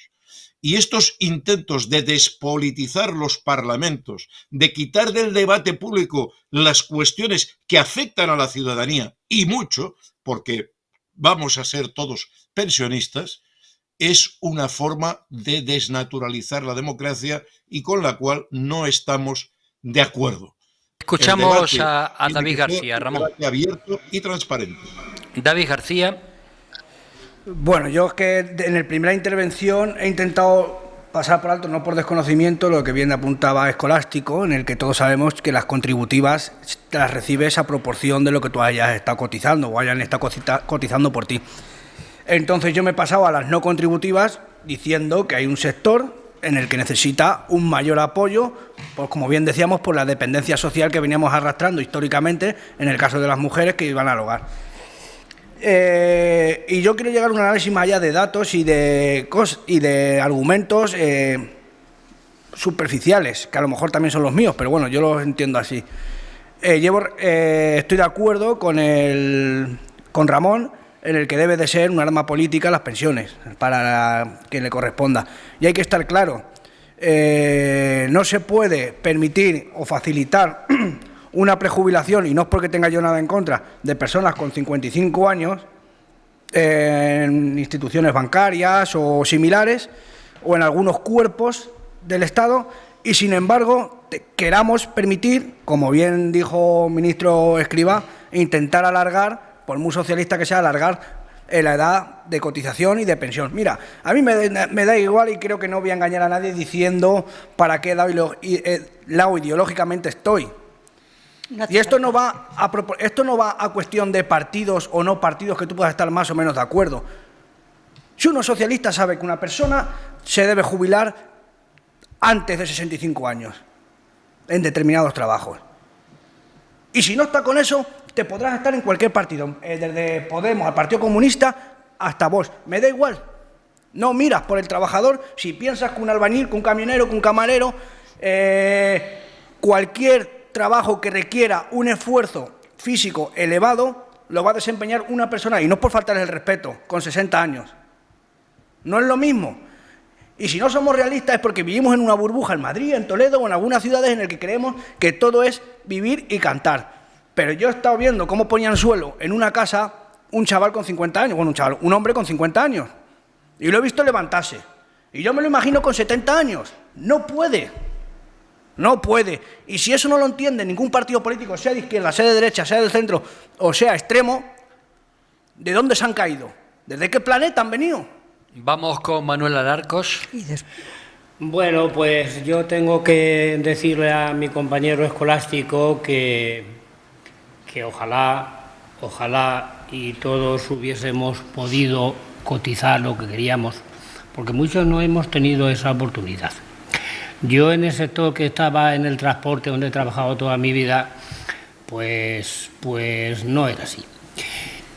S3: Y estos intentos de despolitizar los parlamentos, de quitar del debate público las cuestiones que afectan a la ciudadanía, y mucho, porque vamos a ser todos pensionistas, es una forma de desnaturalizar la democracia y con la cual no estamos de acuerdo.
S2: Escuchamos a David García, Ramón.
S3: Un debate abierto y transparente.
S2: David García.
S7: Bueno, yo es que en la primera intervención he intentado pasar por alto, no por desconocimiento, lo que bien apuntaba Escolástico, en el que todos sabemos que las contributivas las recibes a proporción de lo que tú hayas estado cotizando o hayan estado cotizando por ti. Entonces yo me he pasado a las no contributivas diciendo que hay un sector en el que necesita un mayor apoyo, pues como bien decíamos, por la dependencia social que veníamos arrastrando históricamente en el caso de las mujeres que iban al hogar. Y yo quiero llegar a un análisis más allá de datos y de argumentos superficiales, que a lo mejor también son los míos, pero bueno, yo los entiendo así. Estoy de acuerdo con Ramón en el que debe de ser un arma política las pensiones, para quien le corresponda. Y hay que estar claro, no se puede permitir o facilitar una prejubilación, y no es porque tenga yo nada en contra, de personas con 55 años en instituciones bancarias o similares, o en algunos cuerpos del Estado, y sin embargo queramos permitir, como bien dijo el ministro Escrivá, intentar alargar, por muy socialista que sea, alargar la edad de cotización y de pensión. Mira, a mí me da igual, y creo que no voy a engañar a nadie diciendo para qué lado ideológicamente estoy. Y esto no va a cuestión de partidos o no partidos que tú puedas estar más o menos de acuerdo. Si uno es socialista sabe que una persona se debe jubilar antes de 65 años en determinados trabajos. Y si no está con eso, te podrás estar en cualquier partido, desde Podemos al Partido Comunista hasta Vox. Me da igual. No miras por el trabajador. Si piensas que un albañil, que un camionero, que un camarero, cualquier trabajo que requiera un esfuerzo físico elevado, lo va a desempeñar una persona, y no es por faltarles el respeto, con 60 años. No es lo mismo. Y si no somos realistas es porque vivimos en una burbuja en Madrid, en Toledo o en algunas ciudades en las que creemos que todo es vivir y cantar. Pero yo he estado viendo cómo ponían suelo en una casa un chaval con 50 años, bueno, un hombre con 50 años. Y lo he visto levantarse. Y yo me lo imagino con 70 años. No puede. No puede. Y si eso no lo entiende ningún partido político, sea de izquierda, sea de derecha, sea del centro o sea extremo, ¿de dónde se han caído? ¿Desde qué planeta han venido?
S2: Vamos con Manuel Alarcos.
S6: Bueno, pues yo tengo que decirle a mi compañero escolástico que ojalá y todos hubiésemos podido cotizar lo que queríamos, porque muchos no hemos tenido esa oportunidad. Yo en el sector que estaba en el transporte, donde he trabajado toda mi vida, pues no era así.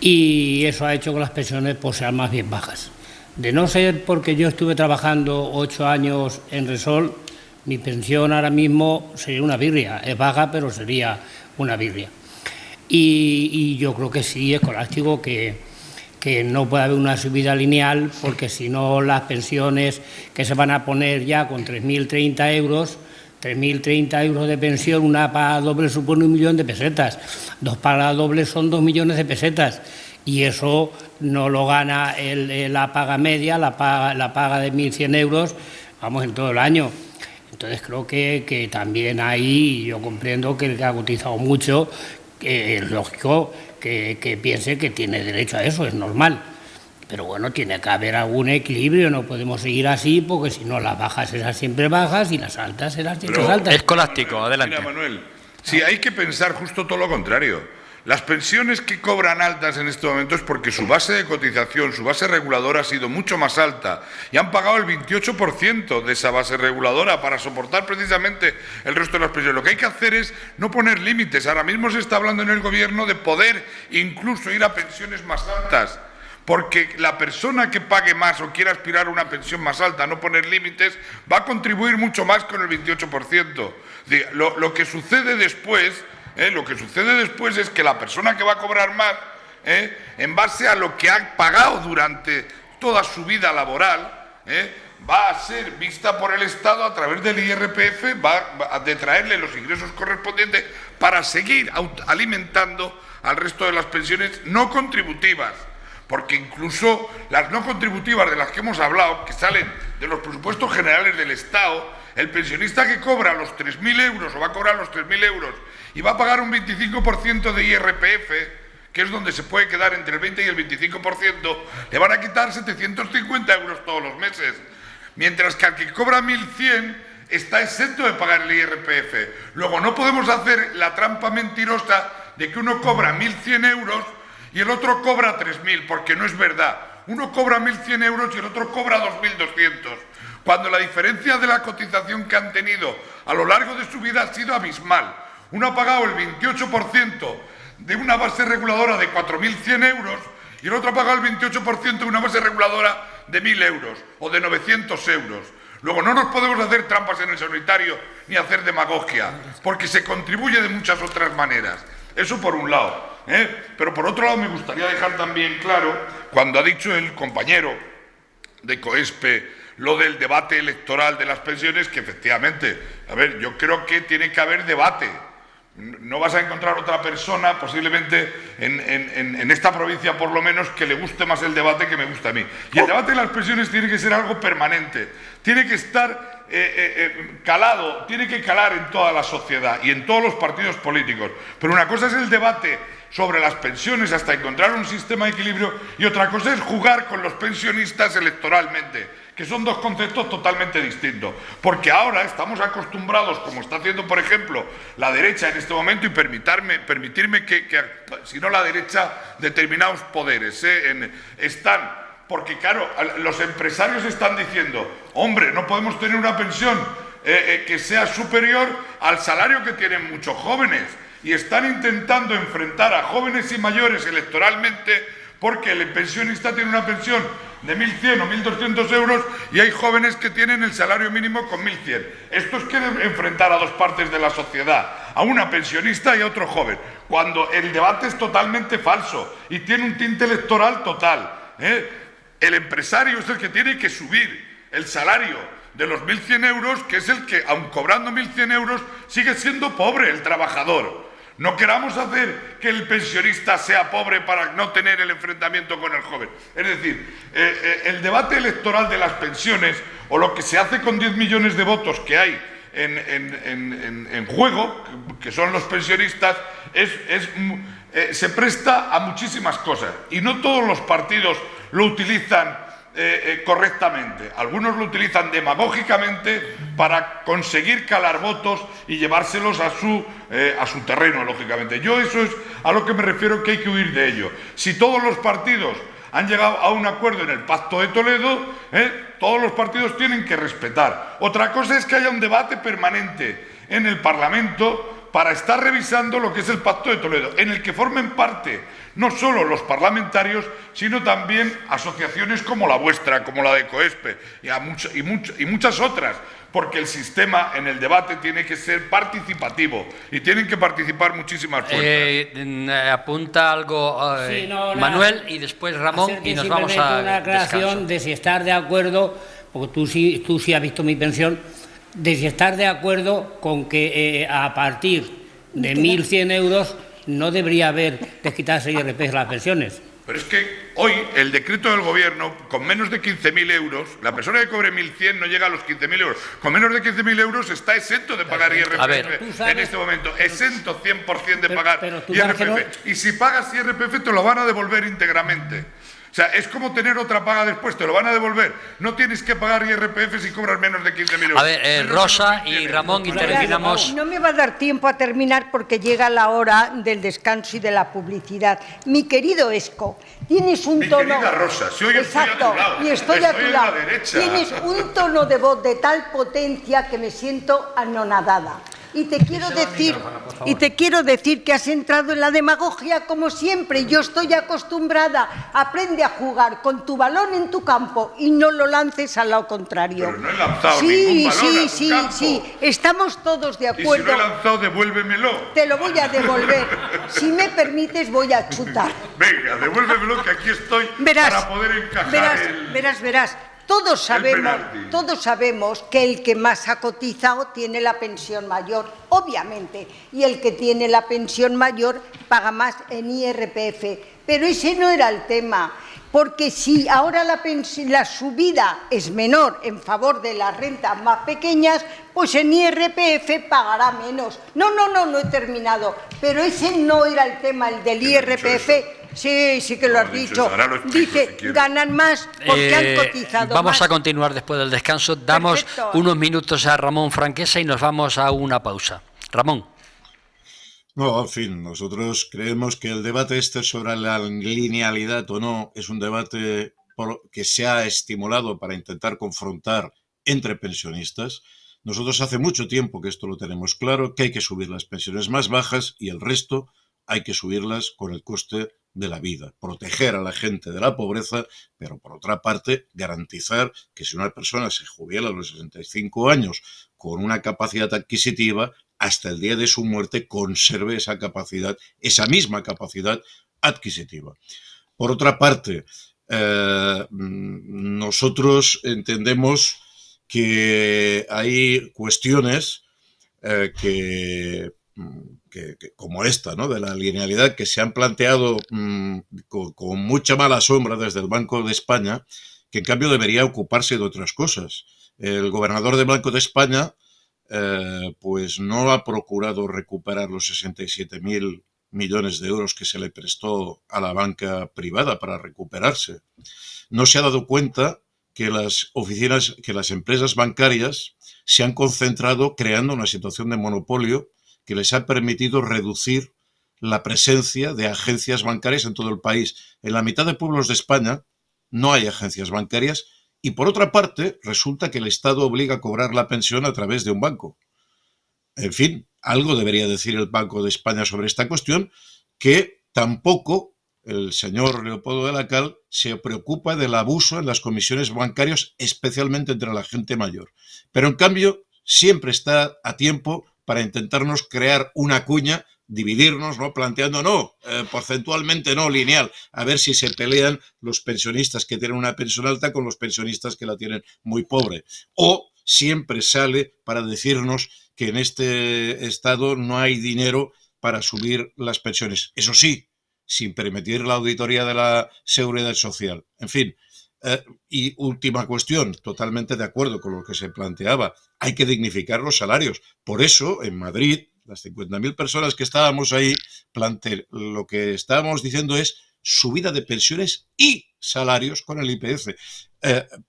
S6: Y eso ha hecho que las pensiones pues sean más bien bajas. De no ser porque yo estuve trabajando 8 años en Repsol, mi pensión ahora mismo sería una birria. Es baja, pero sería una birria. Y yo creo que sí, escolástico, que no puede haber una subida lineal, porque si no las pensiones que se van a poner ya con 3.030 euros, 3.030 euros de pensión, una paga doble supone 1 millón de pesetas, 2 pagas dobles son 2 millones de pesetas, y eso no lo gana la paga media, la paga de 1.100 euros, vamos, en todo el año. Entonces creo que también ahí yo comprendo que el que ha cotizado mucho, que es lógico que piense que tiene derecho a eso, es normal. Pero bueno, tiene que haber algún equilibrio, no podemos seguir así, porque si no las bajas serán siempre bajas y las altas serán siempre altas.
S2: Escolástico, adelante.
S4: Mira, Manuel, sí, hay que pensar justo todo lo contrario. Las pensiones que cobran altas en este momento es porque su base de cotización, su base reguladora ha sido mucho más alta y han pagado el 28% de esa base reguladora para soportar precisamente el resto de las pensiones. Lo que hay que hacer es no poner límites. Ahora mismo se está hablando en el Gobierno de poder incluso ir a pensiones más altas, porque la persona que pague más o quiera aspirar a una pensión más alta, no poner límites, va a contribuir mucho más con el 28%. Lo que sucede después... Lo que sucede después es que la persona que va a cobrar más, en base a lo que ha pagado durante toda su vida laboral, va a ser vista por el Estado a través del IRPF, va a detraerle los ingresos correspondientes para seguir alimentando al resto de las pensiones no contributivas. Porque incluso las no contributivas de las que hemos hablado, que salen de los presupuestos generales del Estado, el pensionista que cobra los 3.000 euros o va a cobrar los 3.000 euros y va a pagar un 25% de IRPF, que es donde se puede quedar entre el 20 y el 25%, le van a quitar 750 euros todos los meses. Mientras que al que cobra 1.100 está exento de pagar el IRPF. Luego no podemos hacer la trampa mentirosa de que uno cobra 1.100 euros y el otro cobra 3.000, porque no es verdad. Uno cobra 1.100 euros y el otro cobra 2.200. cuando la diferencia de la cotización que han tenido a lo largo de su vida ha sido abismal. Uno ha pagado el 28% de una base reguladora de 4.100 euros y el otro ha pagado el 28% de una base reguladora de 1.000 euros o de 900 euros. Luego, no nos podemos hacer trampas en el solitario ni hacer demagogia, porque se contribuye de muchas otras maneras. Eso por un lado. Pero por otro lado me gustaría dejar también claro, cuando ha dicho el compañero de COESPE lo del debate electoral de las pensiones, que efectivamente, a ver, yo creo que tiene que haber debate. No vas a encontrar otra persona, posiblemente en esta provincia por lo menos, que le guste más el debate que me gusta a mí. Y el debate de las pensiones tiene que ser algo permanente, tiene que estar calado, tiene que calar en toda la sociedad y en todos los partidos políticos. Pero una cosa es el debate sobre las pensiones hasta encontrar un sistema de equilibrio y otra cosa es jugar con los pensionistas electoralmente, que son dos conceptos totalmente distintos. Porque ahora estamos acostumbrados, como está haciendo, por ejemplo, la derecha en este momento, y permitirme que si no la derecha, determinados poderes están, porque claro, los empresarios están diciendo, hombre, no podemos tener una pensión que sea superior al salario que tienen muchos jóvenes, y están intentando enfrentar a jóvenes y mayores electoralmente porque el pensionista tiene una pensión de 1.100 o 1.200 euros y hay jóvenes que tienen el salario mínimo con 1.100. Esto es que enfrentar a dos partes de la sociedad, a una pensionista y a otro joven, cuando el debate es totalmente falso y tiene un tinte electoral total. El empresario es el que tiene que subir el salario de los 1.100 euros, que es el que, aun cobrando 1.100 euros, sigue siendo pobre el trabajador. No queramos hacer que el pensionista sea pobre para no tener el enfrentamiento con el joven. Es decir, el debate electoral de las pensiones, o lo que se hace con 10 millones de votos que hay en juego, que son los pensionistas, se presta a muchísimas cosas. Y no todos los partidos lo utilizan correctamente. Algunos lo utilizan demagógicamente para conseguir calar votos y llevárselos a su terreno, lógicamente. Yo eso es a lo que me refiero, que hay que huir de ello. Si todos los partidos han llegado a un acuerdo en el Pacto de Toledo, todos los partidos tienen que respetar. Otra cosa es que haya un debate permanente en el Parlamento para estar revisando lo que es el Pacto de Toledo, en el que formen parte no solo los parlamentarios, sino también asociaciones como la vuestra, como la de COESPE y muchas otras, porque el sistema en el debate tiene que ser participativo y tienen que participar muchísimas fuerzas.
S2: Apunta algo
S6: Sí, no,
S2: Manuel y después Ramón y nos vamos a
S6: una aclaración
S2: descanso.
S6: de si estás de acuerdo, porque tú sí has visto mi pensión, de si estás de acuerdo con que a partir de 1.100 euros no debería haber desquitarse IRPF las pensiones.
S4: Pero es que hoy el decreto del Gobierno, con menos de 15.000 euros, la persona que cobre 1.100 no llega a los 15.000 euros. Con menos de 15.000 euros está exento de pagar IRPF en este momento. Exento 100% de pagar IRPF. Y si pagas IRPF te lo van a devolver íntegramente. O sea, es como tener otra paga después, te lo van a devolver. No tienes que pagar IRPF si cobras menos de 15.000 euros.
S2: A ver, Rosa y Ramón, y terminamos.
S5: No me va a dar tiempo a terminar porque llega la hora del descanso y de la publicidad. Mi querido Esco, tienes un tono...
S4: Mi querida Rosa, si hoy estoy a tu lado,
S5: y estoy a tu
S4: en
S5: lado.
S4: la derecha.
S5: Tienes un tono de voz de tal potencia que me siento anonadada. Y te quiero decir que has entrado en la demagogia como siempre. Yo estoy acostumbrada. Aprende a jugar con tu balón en tu campo y no lo lances al lado contrario.
S4: Pero no he lanzado ningún balón a tu campo.
S5: Sí. Estamos todos de acuerdo.
S4: Y si lo he lanzado, devuélvemelo.
S5: Te lo voy a devolver. Si me permites, voy a chutar.
S4: Venga, devuélvemelo, que aquí estoy para poder encajar
S5: Verás. Todos sabemos que el que más ha cotizado tiene la pensión mayor, obviamente, y el que tiene la pensión mayor paga más en IRPF. Pero ese no era el tema, porque si ahora la subida es menor en favor de las rentas más pequeñas, pues en IRPF pagará menos. No he terminado, pero ese no era el tema, el del IRPF. Sí que lo has dicho. Dice, ganan más porque han cotizado
S2: Vamos
S5: más.
S2: a continuar después del descanso. Damos unos minutos a Ramón Franquesa y nos vamos a una pausa. Ramón.
S3: No, en fin, nosotros creemos que el debate sobre la linealidad o no es un debate que se ha estimulado para intentar confrontar entre pensionistas. Nosotros hace mucho tiempo que esto lo tenemos claro, que hay que subir las pensiones más bajas y el resto hay que subirlas con el coste de la vida, proteger a la gente de la pobreza, pero por otra parte garantizar que si una persona se jubila a los 65 años con una capacidad adquisitiva, hasta el día de su muerte conserve esa capacidad, esa misma capacidad adquisitiva. Por otra parte, nosotros entendemos que hay cuestiones que como esta, ¿no?, de la linealidad, que se han planteado con mucha mala sombra desde el Banco de España, que en cambio debería ocuparse de otras cosas. El gobernador del Banco de España pues no ha procurado recuperar los 67.000 millones de euros que se le prestó a la banca privada para recuperarse. No se ha dado cuenta que las empresas bancarias se han concentrado creando una situación de monopolio que les ha permitido reducir la presencia de agencias bancarias en todo el país. En la mitad de pueblos de España no hay agencias bancarias y, por otra parte, resulta que el Estado obliga a cobrar la pensión a través de un banco. En fin, algo debería decir el Banco de España sobre esta cuestión, que tampoco el señor Leopoldo de la Cal se preocupa del abuso en las comisiones bancarias, especialmente entre la gente mayor. Pero, en cambio, siempre está a tiempo para intentarnos crear una cuña, dividirnos, ¿no?, planteando porcentualmente no, lineal, a ver si se pelean los pensionistas que tienen una pensión alta con los pensionistas que la tienen muy pobre. O siempre sale para decirnos que en este estado no hay dinero para subir las pensiones. Eso sí, sin permitir la auditoría de la Seguridad Social. En fin, y última cuestión, totalmente de acuerdo con lo que se planteaba, hay que dignificar los salarios. Por eso, en Madrid, las 50.000 personas que estábamos ahí, lo que estábamos diciendo es subida de pensiones y salarios con el IPC.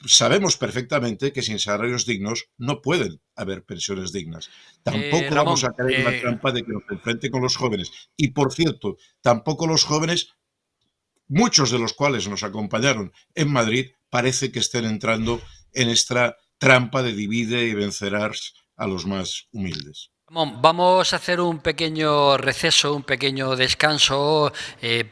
S3: Sabemos perfectamente que sin salarios dignos no pueden haber pensiones dignas. Tampoco
S2: Ramón,
S3: vamos a caer en la trampa de que nos enfrente con los jóvenes. Y, por cierto, tampoco los jóvenes, muchos de los cuales nos acompañaron en Madrid, parece que estén entrando en esta trampa de divide y vencerás a los más humildes.
S2: Vamos a hacer un pequeño receso, un pequeño descanso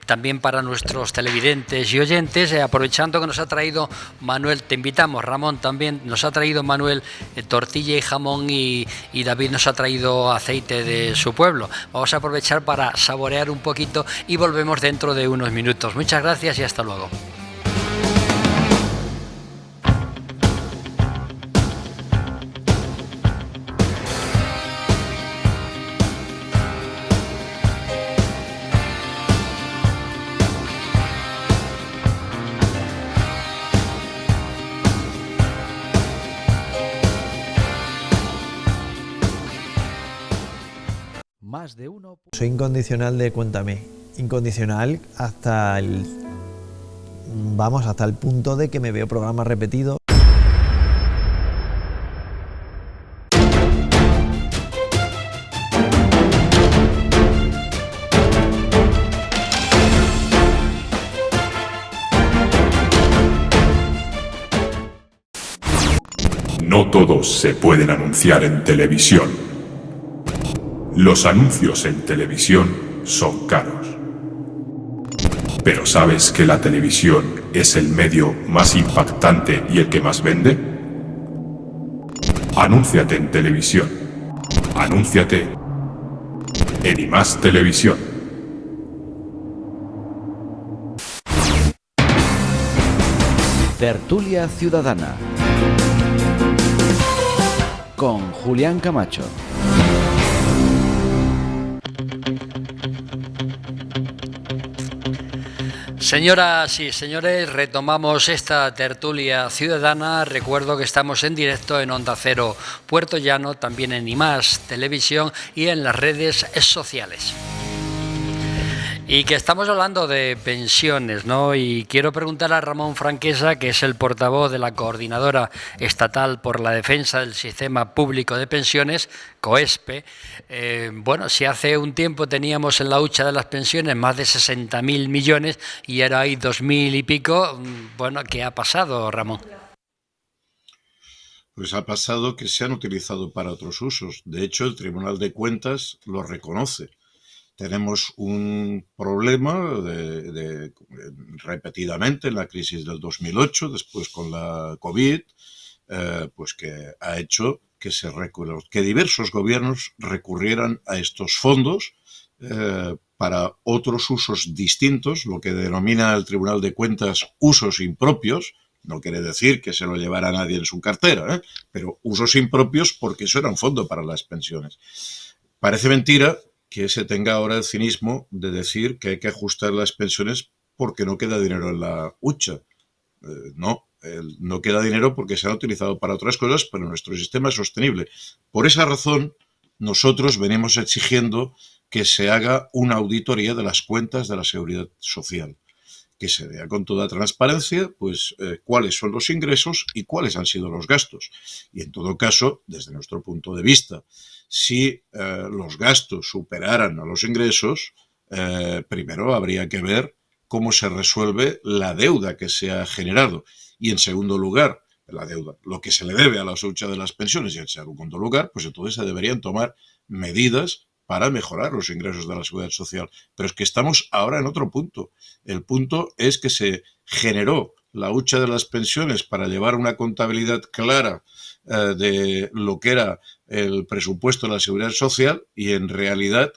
S2: también para nuestros televidentes y oyentes, aprovechando que nos ha traído Manuel, te invitamos, Ramón también, nos ha traído Manuel tortilla y jamón y David nos ha traído aceite de su pueblo. Vamos a aprovechar para saborear un poquito y volvemos dentro de unos minutos. Muchas gracias y hasta luego.
S1: Más de uno.
S9: Soy incondicional de Cuéntame. Incondicional hasta el punto de que me veo programas repetidos.
S10: No todos se pueden anunciar en televisión. Los anuncios en televisión son caros. ¿Pero sabes que la televisión es el medio más impactante y el que más vende? Anúnciate en televisión. Anúnciate en IMAX Televisión.
S1: Tertulia Ciudadana con Julián Camacho.
S2: Señoras y señores, retomamos esta tertulia ciudadana. Recuerdo que estamos en directo en Onda Cero Puerto Llano, también en IMAX Televisión y en las redes sociales. Y que estamos hablando de pensiones, ¿no? Y quiero preguntar a Ramón Franquesa, que es el portavoz de la Coordinadora Estatal por la Defensa del Sistema Público de Pensiones, COESPE. Bueno, si hace un tiempo teníamos en la hucha de las pensiones más de 60.000 millones y ahora hay 2.000 y pico, bueno, ¿qué ha pasado, Ramón?
S3: Pues ha pasado que se han utilizado para otros usos. De hecho, el Tribunal de Cuentas lo reconoce. Tenemos un problema repetidamente en la crisis del 2008, después con la COVID, pues que ha hecho que diversos gobiernos recurrieran a estos fondos para otros usos distintos, lo que denomina el Tribunal de Cuentas usos impropios. No quiere decir que se lo llevara nadie en su cartera, pero usos impropios porque eso era un fondo para las pensiones. Parece mentira que se tenga ahora el cinismo de decir que hay que ajustar las pensiones porque no queda dinero en la hucha. No queda dinero porque se ha utilizado para otras cosas, pero nuestro sistema es sostenible. Por esa razón, nosotros venimos exigiendo que se haga una auditoría de las cuentas de la Seguridad Social, que se vea con toda transparencia pues cuáles son los ingresos y cuáles han sido los gastos. Y en todo caso, desde nuestro punto de vista, si los gastos superaran a los ingresos, primero habría que ver cómo se resuelve la deuda que se ha generado. Y en segundo lugar, la deuda, lo que se le debe a la hucha de las pensiones. Y en segundo lugar, pues entonces se deberían tomar medidas para mejorar los ingresos de la Seguridad Social. Pero es que estamos ahora en otro punto. El punto es que se generó la hucha de las pensiones para llevar una contabilidad clara de lo que era el presupuesto de la Seguridad Social y en realidad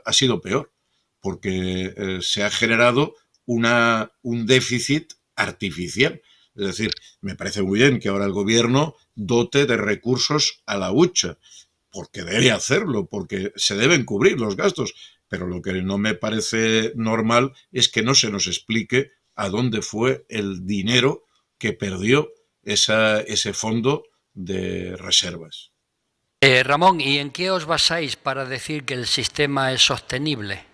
S3: ha sido peor, porque se ha generado un déficit artificial. Es decir, me parece muy bien que ahora el gobierno dote de recursos a la hucha, porque debe hacerlo, porque se deben cubrir los gastos, pero lo que no me parece normal es que no se nos explique a dónde fue el dinero que perdió ese fondo de reservas.
S2: Ramón, ¿y en qué os basáis para decir que el sistema es sostenible?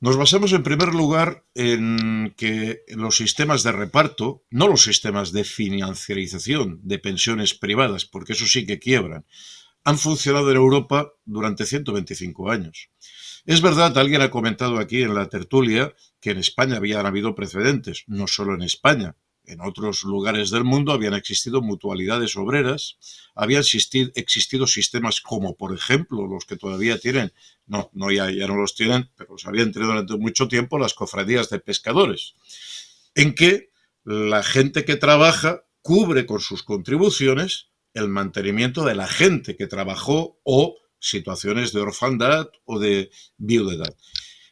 S3: Nos basamos en primer lugar en que los sistemas de reparto, no los sistemas de financiarización de pensiones privadas, porque eso sí que quiebran, han funcionado en Europa durante 125 años. Es verdad, alguien ha comentado aquí en la tertulia que en España habían habido precedentes, no solo en España. En otros lugares del mundo habían existido mutualidades obreras, habían existido sistemas como, por ejemplo, los que todavía tienen, ya no los tienen, pero los habían tenido durante mucho tiempo, las cofradías de pescadores, en que la gente que trabaja cubre con sus contribuciones el mantenimiento de la gente que trabajó o situaciones de orfandad o de viudedad.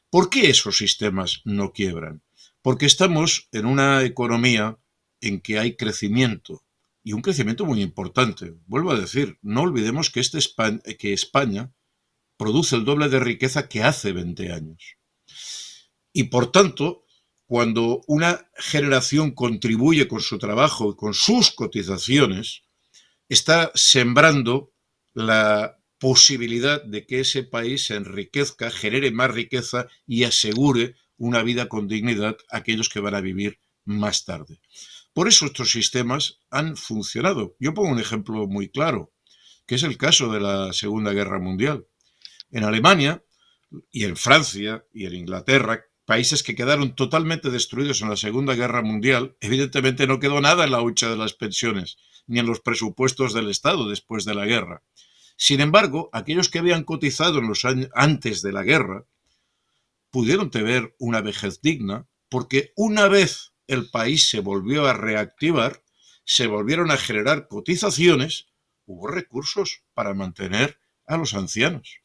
S3: ¿Por qué esos sistemas no quiebran? Porque estamos en una economía en que hay crecimiento, y un crecimiento muy importante. Vuelvo a decir, no olvidemos que España produce el doble de riqueza que hace 20 años. Y por tanto, cuando una generación contribuye con su trabajo y con sus cotizaciones, está sembrando la posibilidad de que ese país se enriquezca, genere más riqueza y asegure una vida con dignidad a aquellos que van a vivir más tarde. Por eso estos sistemas han funcionado. Yo pongo un ejemplo muy claro, que es el caso de la Segunda Guerra Mundial. En Alemania y en Francia y en Inglaterra, países que quedaron totalmente destruidos en la Segunda Guerra Mundial, evidentemente no quedó nada en la hucha de las pensiones, ni en los presupuestos del Estado después de la guerra. Sin embargo, aquellos que habían cotizado en los años antes de la guerra pudieron tener una vejez digna, porque una vez el país se volvió a reactivar, se volvieron a generar cotizaciones, hubo recursos para mantener a los ancianos.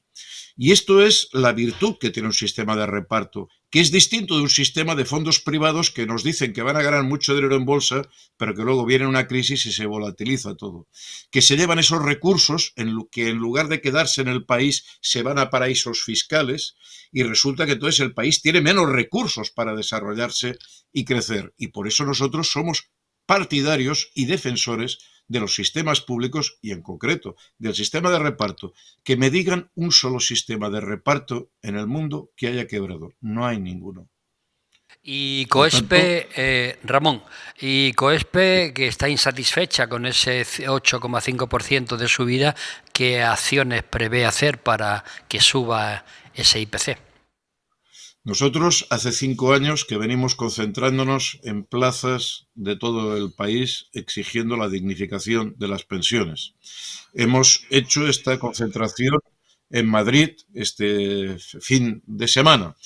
S3: Y esto es la virtud que tiene un sistema de reparto, que es distinto de un sistema de fondos privados que nos dicen que van a ganar mucho dinero en bolsa, pero que luego viene una crisis y se volatiliza todo. Que se llevan esos recursos, que en lugar de quedarse en el país, se van a paraísos fiscales y resulta que entonces el país tiene menos recursos para desarrollarse y crecer. Y por eso nosotros somos partidarios y defensores de los sistemas públicos y en concreto del sistema de reparto. Que me digan un solo sistema de reparto en el mundo que haya quebrado. No hay ninguno.
S2: Y COESPE, Ramón, y COESPE, que está insatisfecha con ese 8,5% de subida, ¿qué acciones prevé hacer para que suba ese IPC?
S3: Nosotros hace 5 años que venimos concentrándonos en plazas de todo el país exigiendo la dignificación de las pensiones. Hemos hecho esta concentración en Madrid este fin de semana,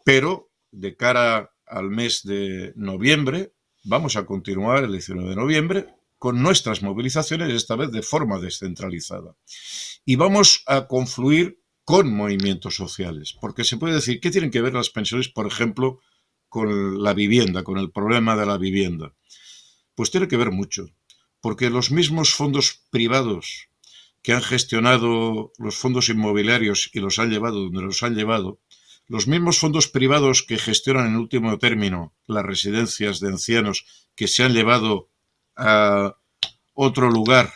S3: pero de cara al mes de noviembre vamos a continuar el 19 de noviembre con nuestras movilizaciones, esta vez de forma descentralizada. Y vamos a confluir con movimientos sociales, porque se puede decir, ¿qué tienen que ver las pensiones, por ejemplo, con la vivienda, con el problema de la vivienda? Pues tiene que ver mucho, porque los mismos fondos privados que han gestionado los fondos inmobiliarios y los han llevado donde los han llevado, los mismos fondos privados que gestionan en último término las residencias de ancianos que se han llevado a otro lugar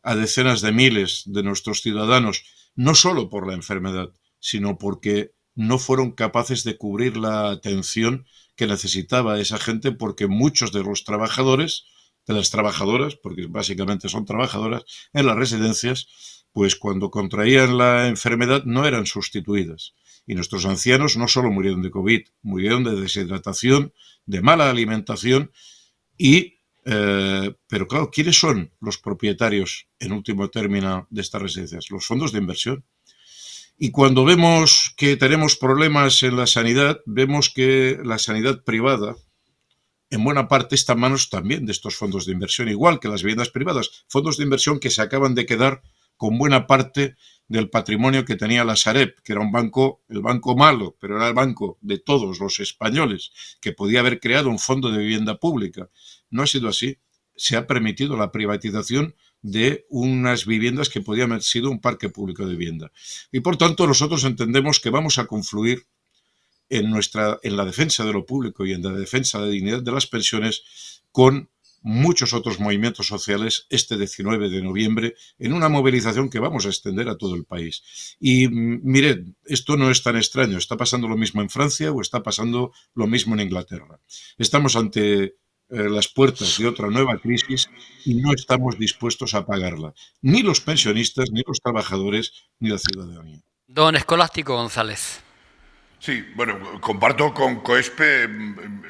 S3: a decenas de miles de nuestros ciudadanos, no solo por la enfermedad, sino porque no fueron capaces de cubrir la atención que necesitaba esa gente, porque muchos de los trabajadores, de las trabajadoras, porque básicamente son trabajadoras, en las residencias, pues cuando contraían la enfermedad no eran sustituidas. Y nuestros ancianos no solo murieron de COVID, murieron de deshidratación, de mala alimentación pero claro, ¿quiénes son los propietarios en último término de estas residencias? Los fondos de inversión. Y cuando vemos que tenemos problemas en la sanidad, vemos que la sanidad privada en buena parte está en manos también de estos fondos de inversión, igual que las viviendas privadas, fondos de inversión que se acaban de quedar con buena parte del patrimonio que tenía la Sareb, que era un banco, el banco malo, pero era el banco de todos los españoles, que podía haber creado un fondo de vivienda pública. No ha sido así. Se ha permitido la privatización de unas viviendas que podían haber sido un parque público de vivienda. Y por tanto nosotros entendemos que vamos a confluir en la defensa de lo público y en la defensa de la dignidad de las pensiones con muchos otros movimientos sociales este 19 de noviembre en una movilización que vamos a extender a todo el país. Y mired, esto no es tan extraño, está pasando lo mismo en Francia o está pasando lo mismo en Inglaterra. Estamos ante las puertas de otra nueva crisis y no estamos dispuestos a pagarla, ni los pensionistas, ni los trabajadores, ni la ciudadanía.
S2: Don Escolástico González.
S4: Sí, bueno, comparto con COESPE,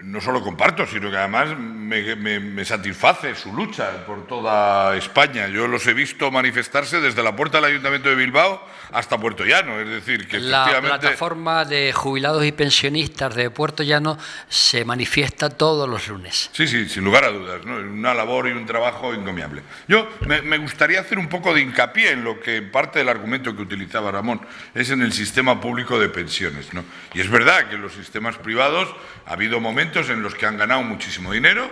S4: no solo comparto, sino que además me satisface su lucha por toda España. Yo los he visto manifestarse desde la puerta del Ayuntamiento de Bilbao hasta Puerto Llano, es decir, que
S2: la
S4: efectivamente...
S2: plataforma de jubilados y pensionistas de Puerto Llano se manifiesta todos los lunes.
S4: Sí, sin lugar a dudas, ¿no? Es una labor y un trabajo encomiable. Yo me gustaría hacer un poco de hincapié en lo que parte del argumento que utilizaba Ramón, es en el sistema público de pensiones, ¿no? Y es verdad que en los sistemas privados ha habido momentos en los que han ganado muchísimo dinero,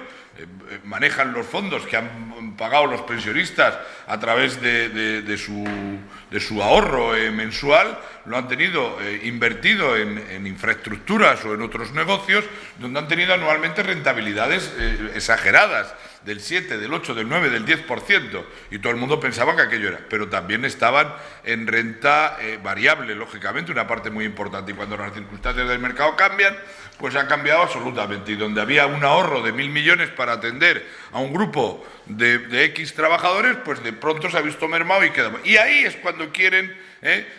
S4: manejan los fondos que han pagado los pensionistas a través de su ahorro mensual, lo han tenido invertido en infraestructuras o en otros negocios, donde han tenido anualmente rentabilidades exageradas, del 7, del 8, del 9, del 10%, y todo el mundo pensaba que aquello era, pero también estaban en renta variable, lógicamente, una parte muy importante, y cuando las circunstancias del mercado cambian, pues ha cambiado absolutamente, y donde había un ahorro de 1.000 millones para atender a un grupo de X trabajadores, pues de pronto se ha visto mermado y queda. Y ahí es cuando quieren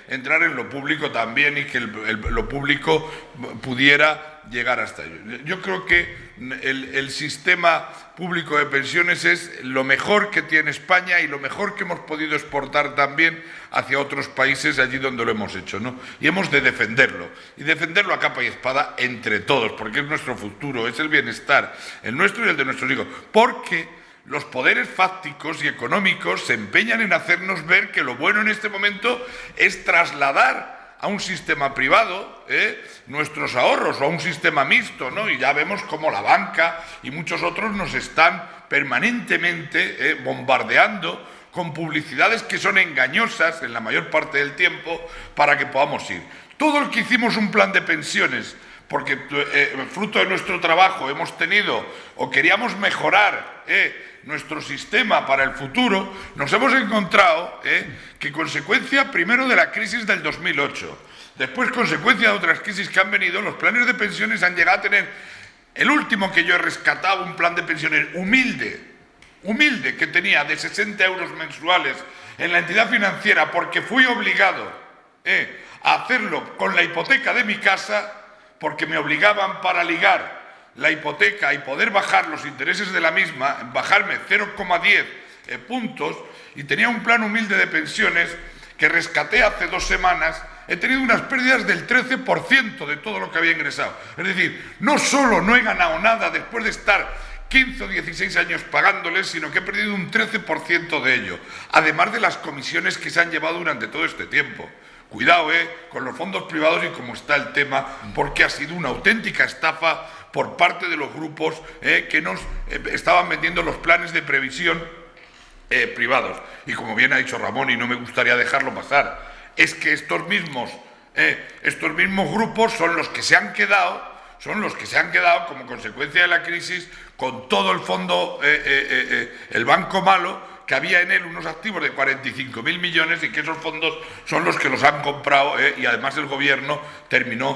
S4: entrar en lo público también y que lo público pudiera llegar hasta ello. Yo creo que el sistema público de pensiones es lo mejor que tiene España y lo mejor que hemos podido exportar también hacia otros países allí donde lo hemos hecho, ¿no? Y hemos de defenderlo, y defenderlo a capa y espada entre todos, porque es nuestro futuro, es el bienestar, el nuestro y el de nuestros hijos, porque los poderes fácticos y económicos se empeñan en hacernos ver que lo bueno en este momento es trasladar a un sistema privado nuestros ahorros o a un sistema mixto, ¿no? Y ya vemos cómo la banca y muchos otros nos están permanentemente bombardeando con publicidades que son engañosas en la mayor parte del tiempo para que podamos ir. Todo el que hicimos un plan de pensiones porque fruto de nuestro trabajo hemos tenido o queríamos mejorar nuestro sistema para el futuro, nos hemos encontrado que consecuencia primero de la crisis del 2008, después consecuencia de otras crisis que han venido, los planes de pensiones han llegado a tener, el último que yo he rescatado, un plan de pensiones humilde, que tenía de 60 euros mensuales en la entidad financiera porque fui obligado a hacerlo con la hipoteca de mi casa, porque me obligaban para ligar la hipoteca y poder bajar los intereses de la misma, bajarme 0,10 puntos, y tenía un plan humilde de pensiones que rescaté hace 2 semanas, he tenido unas pérdidas del 13% de todo lo que había ingresado. Es decir, no solo no he ganado nada después de estar 15 o 16 años pagándoles, sino que he perdido un 13% de ello, además de las comisiones que se han llevado durante todo este tiempo. Cuidado, con los fondos privados y cómo está el tema, porque ha sido una auténtica estafa por parte de los grupos que nos estaban vendiendo los planes de previsión privados. Y como bien ha dicho Ramón, y no me gustaría dejarlo pasar, es que estos mismos grupos son los que se han quedado como consecuencia de la crisis con todo el fondo, el banco malo, que había en él unos activos de 45.000 millones y que esos fondos son los que los han comprado y además el gobierno terminó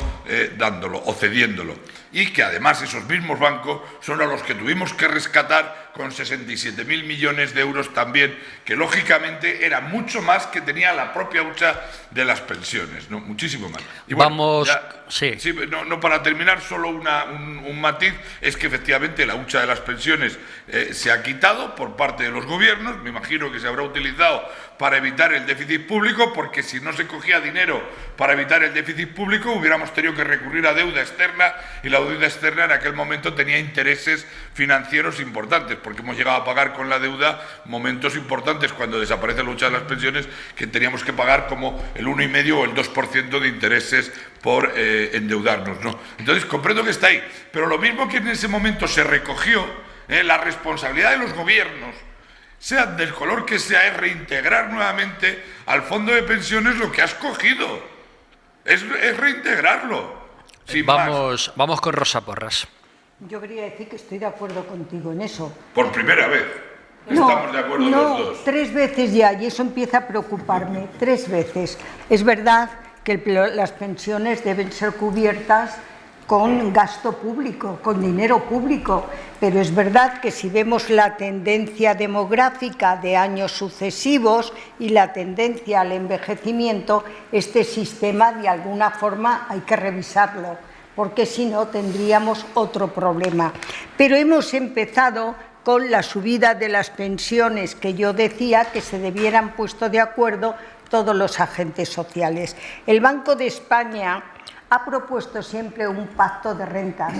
S4: dándolo o cediéndolo. Y que además esos mismos bancos son a los que tuvimos que rescatar con 67.000 millones de euros también, que lógicamente era mucho más que tenía la propia hucha de las pensiones, ¿no? Muchísimo más. Y bueno,
S2: vamos,
S4: ya,
S2: sí.
S4: No, para terminar, solo un matiz, es que efectivamente la hucha de las pensiones se ha quitado por parte de los gobiernos, me imagino que se habrá utilizado para evitar el déficit público, porque si no se cogía dinero para evitar el déficit público hubiéramos tenido que recurrir a deuda externa, y la deuda externa en aquel momento tenía intereses financieros importantes, porque hemos llegado a pagar con la deuda momentos importantes cuando desaparece la lucha de las pensiones, que teníamos que pagar como el 1,5 o el 2% de intereses por endeudarnos, ¿no? Entonces comprendo que está ahí, pero lo mismo que en ese momento se recogió, la responsabilidad de los gobiernos, sea del color que sea, es reintegrar nuevamente al fondo de pensiones lo que has cogido. Es reintegrarlo.
S2: Vamos con Rosa Porras.
S5: Yo quería decir que estoy de acuerdo contigo en eso.
S4: Por primera vez. Estamos de acuerdo los dos.
S5: 3 veces ya, y eso empieza a preocuparme. 3 veces. Es verdad que las pensiones deben ser cubiertas con gasto público, con dinero público, pero es verdad que si vemos la tendencia demográfica de años sucesivos y la tendencia al envejecimiento, este sistema de alguna forma hay que revisarlo, porque si no tendríamos otro problema. Pero hemos empezado con la subida de las pensiones, que yo decía que se debieran puesto de acuerdo todos los agentes sociales. El Banco de España ha propuesto siempre un pacto de rentas,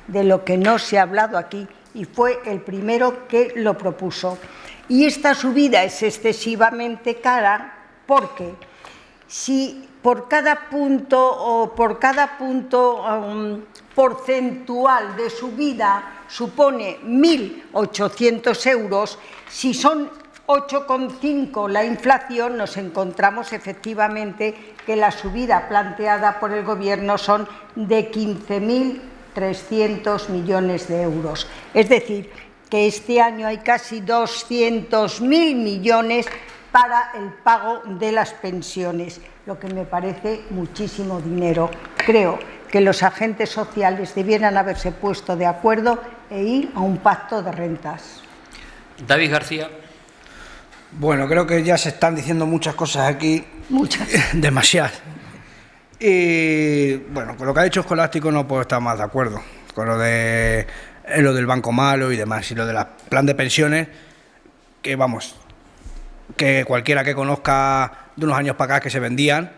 S5: de lo que no se ha hablado aquí, y fue el primero que lo propuso. Y esta subida es excesivamente cara porque si por cada punto porcentual de subida supone 1.800 euros, si son 8,5 la inflación, nos encontramos efectivamente que la subida planteada por el Gobierno son de 15.300 millones de euros. Es decir, que este año hay casi 200.000 millones para el pago de las pensiones, lo que me parece muchísimo dinero. Creo que los agentes sociales debieran haberse puesto de acuerdo e ir a un pacto de rentas.
S2: David García.
S7: Bueno, creo que ya se están diciendo muchas cosas aquí.
S5: Muchas.
S7: Demasiadas. Y bueno, con lo que ha dicho Escolástico no puedo estar más de acuerdo. Con lo del banco malo y demás. Y lo del plan de pensiones, que vamos, que cualquiera que conozca de unos años para acá que se vendían,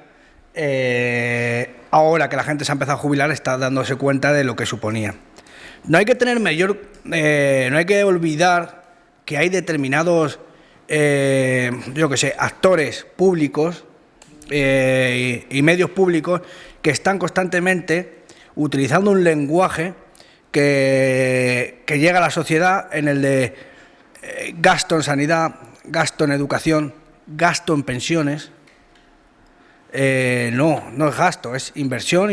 S7: ahora que la gente se ha empezado a jubilar está dándose cuenta de lo que suponía. No hay que tener no hay que olvidar que hay determinados actores públicos y medios públicos que están constantemente utilizando un lenguaje que llega a la sociedad en el de gasto en sanidad, gasto en educación, gasto en pensiones. No es gasto, es inversión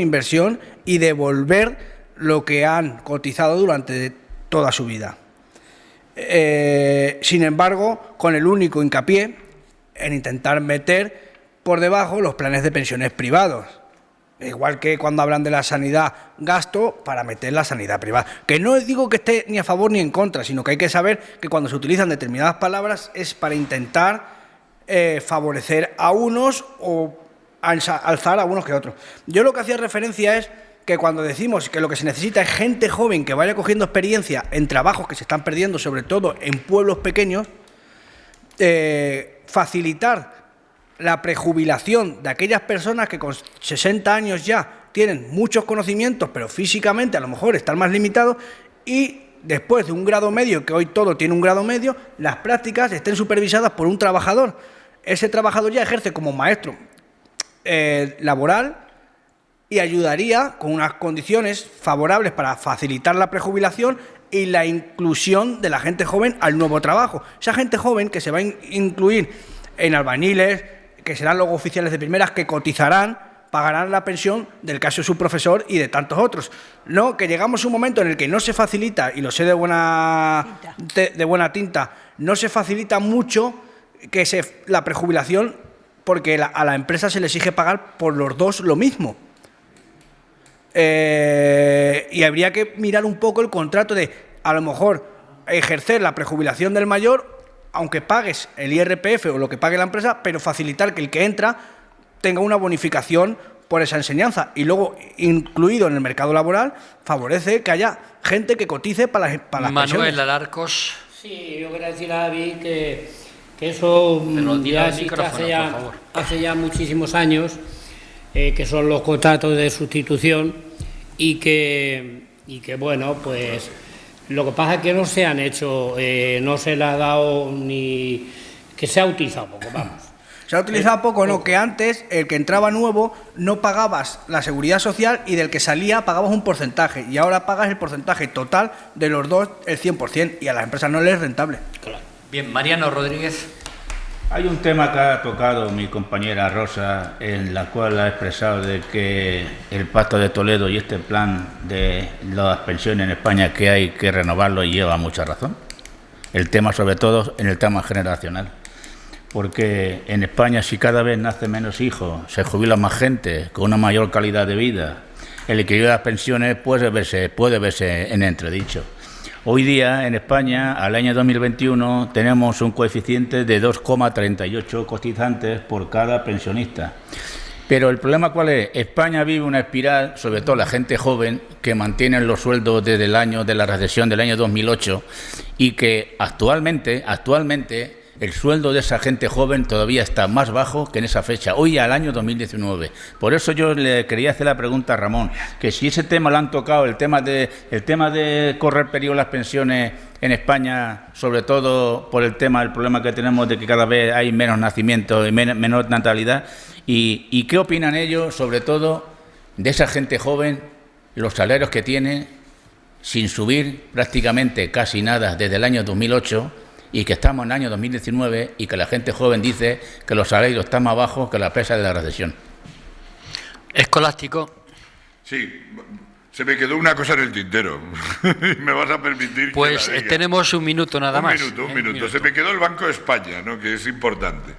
S7: y devolver lo que han cotizado durante toda su vida. Sin embargo, con el único hincapié en intentar meter por debajo los planes de pensiones privados. Igual que cuando hablan de la sanidad, gasto para meter la sanidad privada. Que no digo que esté ni a favor ni en contra, sino que hay que saber que cuando se utilizan determinadas palabras es para intentar favorecer a unos o alzar a unos que a otros. Yo lo que hacía referencia es que cuando decimos que lo que se necesita es gente joven que vaya cogiendo experiencia en trabajos que se están perdiendo, sobre todo en pueblos pequeños, facilitar la prejubilación de aquellas personas que con 60 años ya tienen muchos conocimientos, pero físicamente a lo mejor están más limitados, y después de un grado medio, que hoy todo tiene un grado medio, las prácticas estén supervisadas por un trabajador. Ese trabajador ya ejerce como maestro laboral y ayudaría con unas condiciones favorables para facilitar la prejubilación y la inclusión de la gente joven al nuevo trabajo. Esa gente joven que se va a incluir en albañiles, que serán luego oficiales de primeras, que cotizarán, pagarán la pensión del caso de su profesor y de tantos otros. No, que llegamos a un momento en el que no se facilita, y lo sé de buena tinta, no se facilita mucho la prejubilación, porque a la empresa se le exige pagar por los dos lo mismo. Y habría que mirar un poco el contrato de, a lo mejor, ejercer la prejubilación del mayor, aunque pagues el IRPF o lo que pague la empresa, pero facilitar que el que entra tenga una bonificación por esa enseñanza, y luego, incluido en el mercado laboral, favorece que haya gente que cotice para las pensiones.
S2: Manuel Alarcos.
S6: Sí, yo quería decir a David que eso ya existe hace ya muchísimos años, que son los contratos de sustitución, y que bueno, pues lo que pasa es que no se han hecho, no se le ha dado ni que se ha utilizado poco, vamos.
S7: Se ha utilizado poco, no, que antes el que entraba nuevo no pagabas la seguridad social, y del que salía pagabas un porcentaje, y ahora pagas el porcentaje total de los dos, el 100%, y a las empresas no les es rentable.
S2: Claro. Bien, Mariano Rodríguez.
S8: Hay un tema que ha tocado mi compañera Rosa, en la cual ha expresado de que el Pacto de Toledo y este plan de las pensiones en España, que hay que renovarlo, y lleva mucha razón. El tema, sobre todo, en el tema generacional. Porque en España, si cada vez nace menos hijos, se jubila más gente con una mayor calidad de vida, el equilibrio de las pensiones puede verse en entredicho. Hoy día, en España, al año 2021, tenemos un coeficiente de 2,38 cotizantes por cada pensionista. Pero el problema, ¿cuál es? España vive una espiral, sobre todo la gente joven, que mantiene los sueldos desde el año de la recesión del año 2008, y que actualmente el sueldo de esa gente joven todavía está más bajo que en esa fecha, hoy al año 2019. Por eso yo le quería hacer la pregunta a Ramón, que si ese tema lo han tocado, el tema de correr periodo las pensiones en España, sobre todo por el problema que tenemos de que cada vez hay menos nacimientos y menor natalidad, y qué opinan ellos, sobre todo, de esa gente joven, los salarios que tiene, sin subir prácticamente casi nada desde el año 2008, y que estamos en el año 2019, y que la gente joven dice que los salarios están más bajos que la pesa de la recesión.
S2: Escolástico.
S4: Sí, se me quedó una cosa en el tintero. ¿Me vas a permitir?
S2: Pues tenemos un minuto nada más.
S4: Un minuto. Se me quedó el Banco de España, ¿no?, que es importante.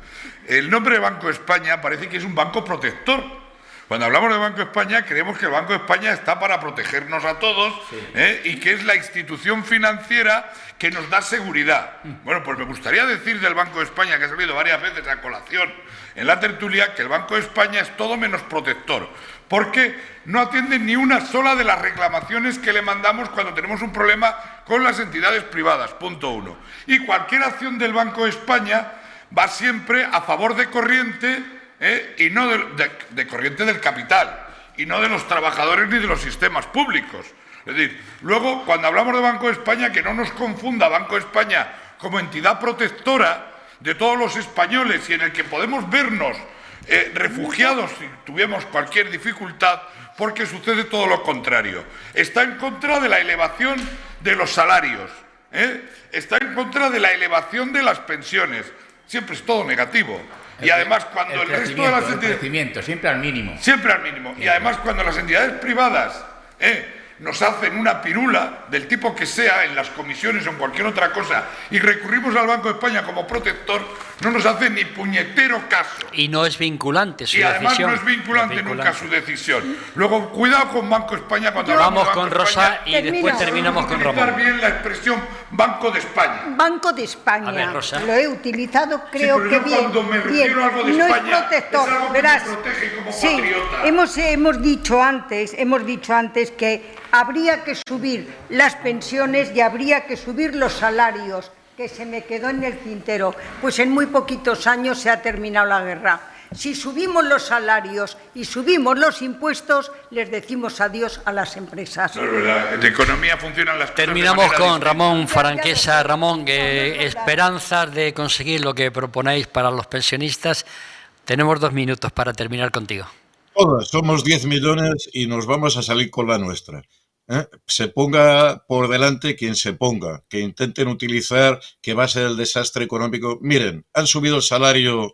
S4: El nombre de Banco de España parece que es un banco protector. Cuando hablamos de Banco de España, creemos que el Banco de España está para protegernos a todos, sí, y que es la institución financiera que nos da seguridad. Bueno, pues me gustaría decir del Banco de España, que ha salido varias veces a colación en la tertulia, que el Banco de España es todo menos protector, porque no atiende ni una sola de las reclamaciones que le mandamos cuando tenemos un problema con las entidades privadas, punto uno. Y cualquier acción del Banco de España va siempre a favor de corriente, y no de corriente del capital, y no de los trabajadores ni de los sistemas públicos. Es decir, luego, cuando hablamos de Banco de España, que no nos confunda Banco de España como entidad protectora de todos los españoles, y en el que podemos vernos refugiados si tuviéramos cualquier dificultad, porque sucede todo lo contrario. Está en contra de la elevación de los salarios, está en contra de la elevación de las pensiones. Siempre es todo negativo. Y además, cuando el resto de las entidades...
S8: crecimiento, siempre al mínimo.
S4: Siempre al mínimo. Y además, cuando las entidades privadas nos hacen una pirula del tipo que sea en las comisiones o en cualquier otra cosa y recurrimos al Banco de España como protector, no nos hace ni puñetero caso.
S2: Y no es vinculante su
S4: y además
S2: decisión.
S4: no es vinculante nunca su decisión. Luego, cuidado con Banco de España cuando
S2: Vamos
S4: hablamos de
S2: con
S4: Banco de
S2: Rosa
S4: España,
S2: y después terminamos con
S4: utilizar
S2: Ramón.
S4: bien la expresión Banco de España.
S5: Banco de España.
S2: A ver, Rosa.
S5: Lo he utilizado, creo
S4: pero
S5: que
S4: yo
S5: bien.
S4: cuando me refiero a algo de
S5: no
S4: España,
S5: es protector,
S4: es algo que me
S5: verás.
S4: protege como
S5: Sí,
S4: patriota.
S5: hemos dicho antes que habría que subir las pensiones y habría que subir los salarios, que se me quedó en el tintero. Pues en muy poquitos años se ha terminado la guerra. Si subimos los salarios y subimos los impuestos, les decimos adiós a las empresas.
S4: No es verdad, en economía funcionan las cosas.
S2: Terminamos
S4: de manera
S2: con
S4: distinta.
S2: Ramón Franquesa. Ramón, esperanzas de conseguir lo que proponéis para los pensionistas. Tenemos 2 minutos para terminar contigo.
S3: Todas, somos 10 millones y nos vamos a salir con la nuestra. Se ponga por delante quien se ponga, que intenten utilizar que va a ser el desastre económico. Miren, han subido el salario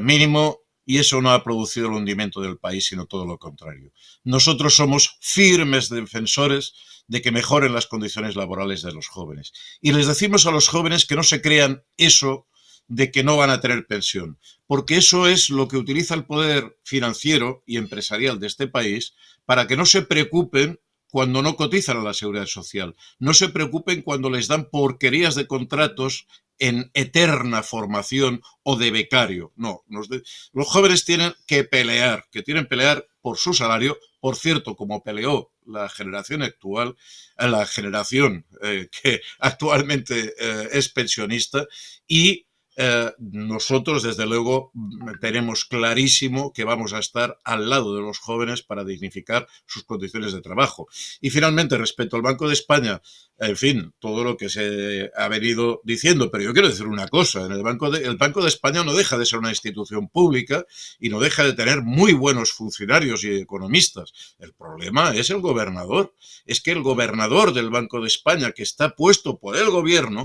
S3: mínimo y eso no ha producido el hundimiento del país, sino todo lo contrario. Nosotros somos firmes defensores de que mejoren las condiciones laborales de los jóvenes. Y les decimos a los jóvenes que no se crean eso de que no van a tener pensión, porque eso es lo que utiliza el poder financiero y empresarial de este país para que no se preocupen cuando no cotizan a la Seguridad Social, no se preocupen cuando les dan porquerías de contratos en eterna formación o de becario. No, los jóvenes tienen que pelear por su salario, por cierto, como peleó la generación actual, la generación que actualmente es pensionista, y nosotros, desde luego, tenemos clarísimo que vamos a estar al lado de los jóvenes para dignificar sus condiciones de trabajo. Y finalmente, respecto al Banco de España, en fin, todo lo que se ha venido diciendo, pero yo quiero decir una cosa, el Banco de España no deja de ser una institución pública y no deja de tener muy buenos funcionarios y economistas. El problema es el gobernador. Es que el gobernador del Banco de España, que está puesto por el gobierno,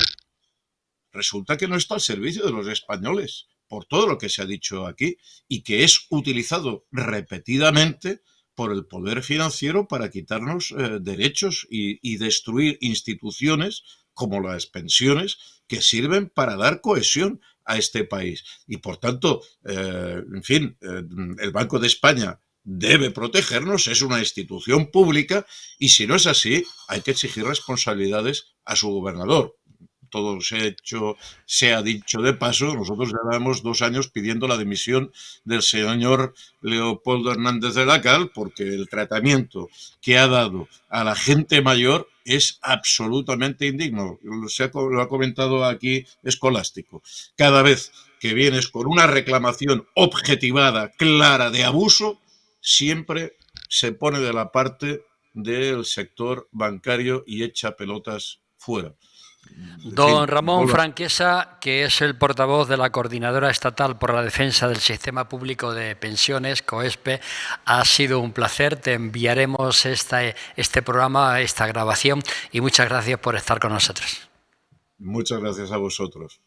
S3: resulta que no está al servicio de los españoles, por todo lo que se ha dicho aquí, y que es utilizado repetidamente por el poder financiero para quitarnos derechos y destruir instituciones como las pensiones que sirven para dar cohesión a este país. Y por tanto, en fin, el Banco de España debe protegernos, es una institución pública, y si no es así, hay que exigir responsabilidades a su gobernador. Todo se ha dicho de paso, nosotros llevamos 2 años pidiendo la dimisión del señor Leopoldo Hernández de la Cal, porque el tratamiento que ha dado a la gente mayor es absolutamente indigno. Lo ha comentado aquí Escolástico. Cada vez que vienes con una reclamación objetivada, clara, de abuso, siempre se pone de la parte del sector bancario y echa pelotas fuera.
S2: Don Ramón Franquesa, que es el portavoz de la Coordinadora Estatal por la Defensa del Sistema Público de Pensiones, COESPE, ha sido un placer. Te enviaremos este programa, esta grabación, y muchas gracias por estar con nosotros.
S3: Muchas gracias a vosotros.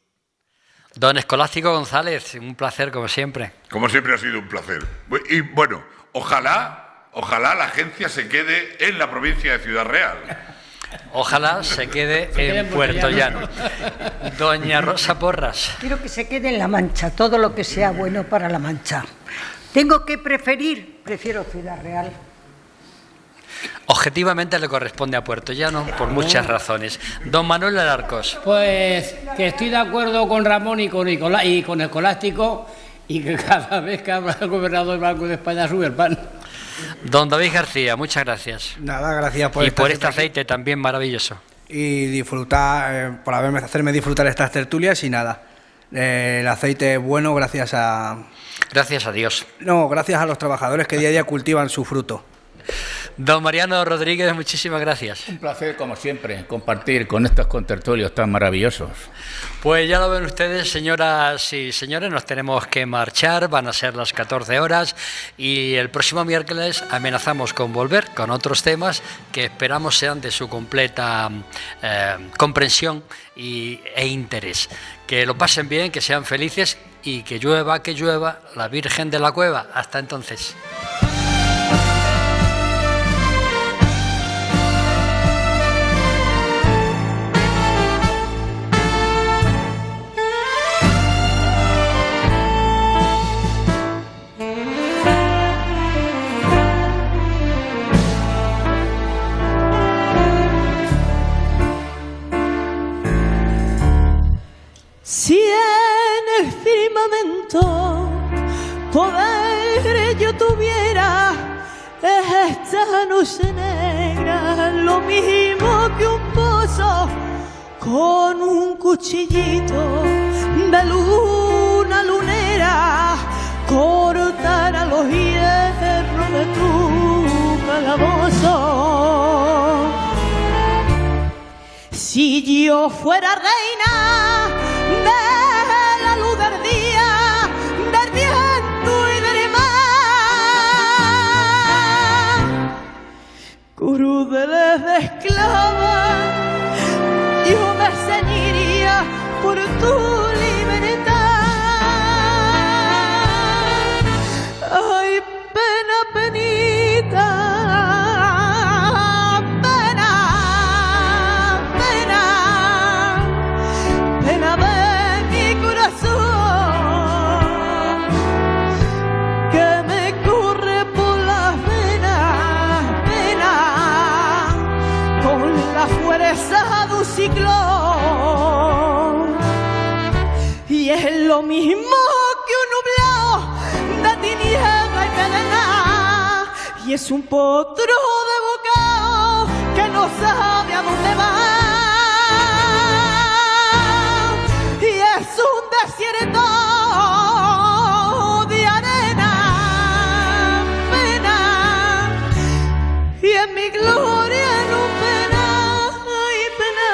S2: Don Escolástico González, un placer como siempre.
S4: Como siempre ha sido un placer. Y bueno, ojalá la agencia se quede en la provincia de Ciudad Real.
S2: Ojalá se quede en Puerto Llano. Doña Rosa Porras.
S5: Quiero que se quede en La Mancha, todo lo que sea bueno para La Mancha. Tengo que prefiero Ciudad Real.
S2: Objetivamente le corresponde a Puerto Llano por muchas razones. Don Manuel Alarcos.
S6: Pues que estoy de acuerdo con Ramón y con Escolástico, y que cada vez que habla el gobernador del Banco de España sube el pan.
S2: Don David García, muchas gracias.
S7: Nada, gracias por
S2: y por
S7: estar
S2: este aceite también maravilloso.
S7: Y disfrutar, por hacerme disfrutar estas tertulias y nada. El aceite es bueno gracias a...
S2: Gracias a Dios.
S7: No, gracias a los trabajadores que día a día cultivan su fruto.
S2: Don Mariano Rodríguez, muchísimas gracias.
S8: Un placer, como siempre, compartir con estos contertulios tan maravillosos.
S2: Pues ya lo ven ustedes, señoras y señores, nos tenemos que marchar, van a ser las 14 horas y el próximo miércoles amenazamos con volver con otros temas que esperamos sean de su completa comprensión e interés. Que lo pasen bien, que sean felices y que llueva, la Virgen de la Cueva. Hasta entonces.
S11: cuánto poder yo tuviera esta noche negra, lo mismo que un pozo con un cuchillito de luna lunera, cortara los hierros de tu calabozo. Si yo fuera reina de la luz del día, del viento y del mar, cruz de esclava, yo me ceñiría por tu libertad. Ay, pena, penita, pena, pena, pena de mi corazón, que me corre por las venas, pena, con la fuerza de un ciclón. Y es lo mismo que un nublado de tiniebla y pedena, y es un potro de bocado que no sabe a dónde va, y es un desierto de arena, pena, y en mi gloria no pena, ay pena,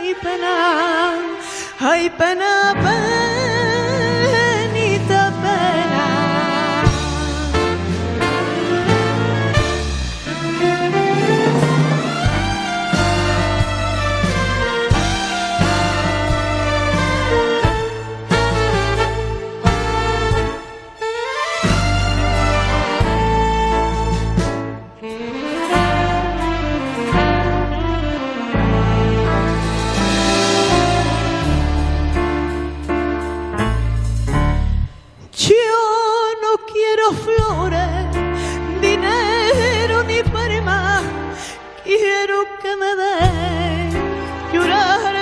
S11: ay pena, ay pena, penita, pena. Yo no quiero flores, dinero ni prima, quiero que me den llorar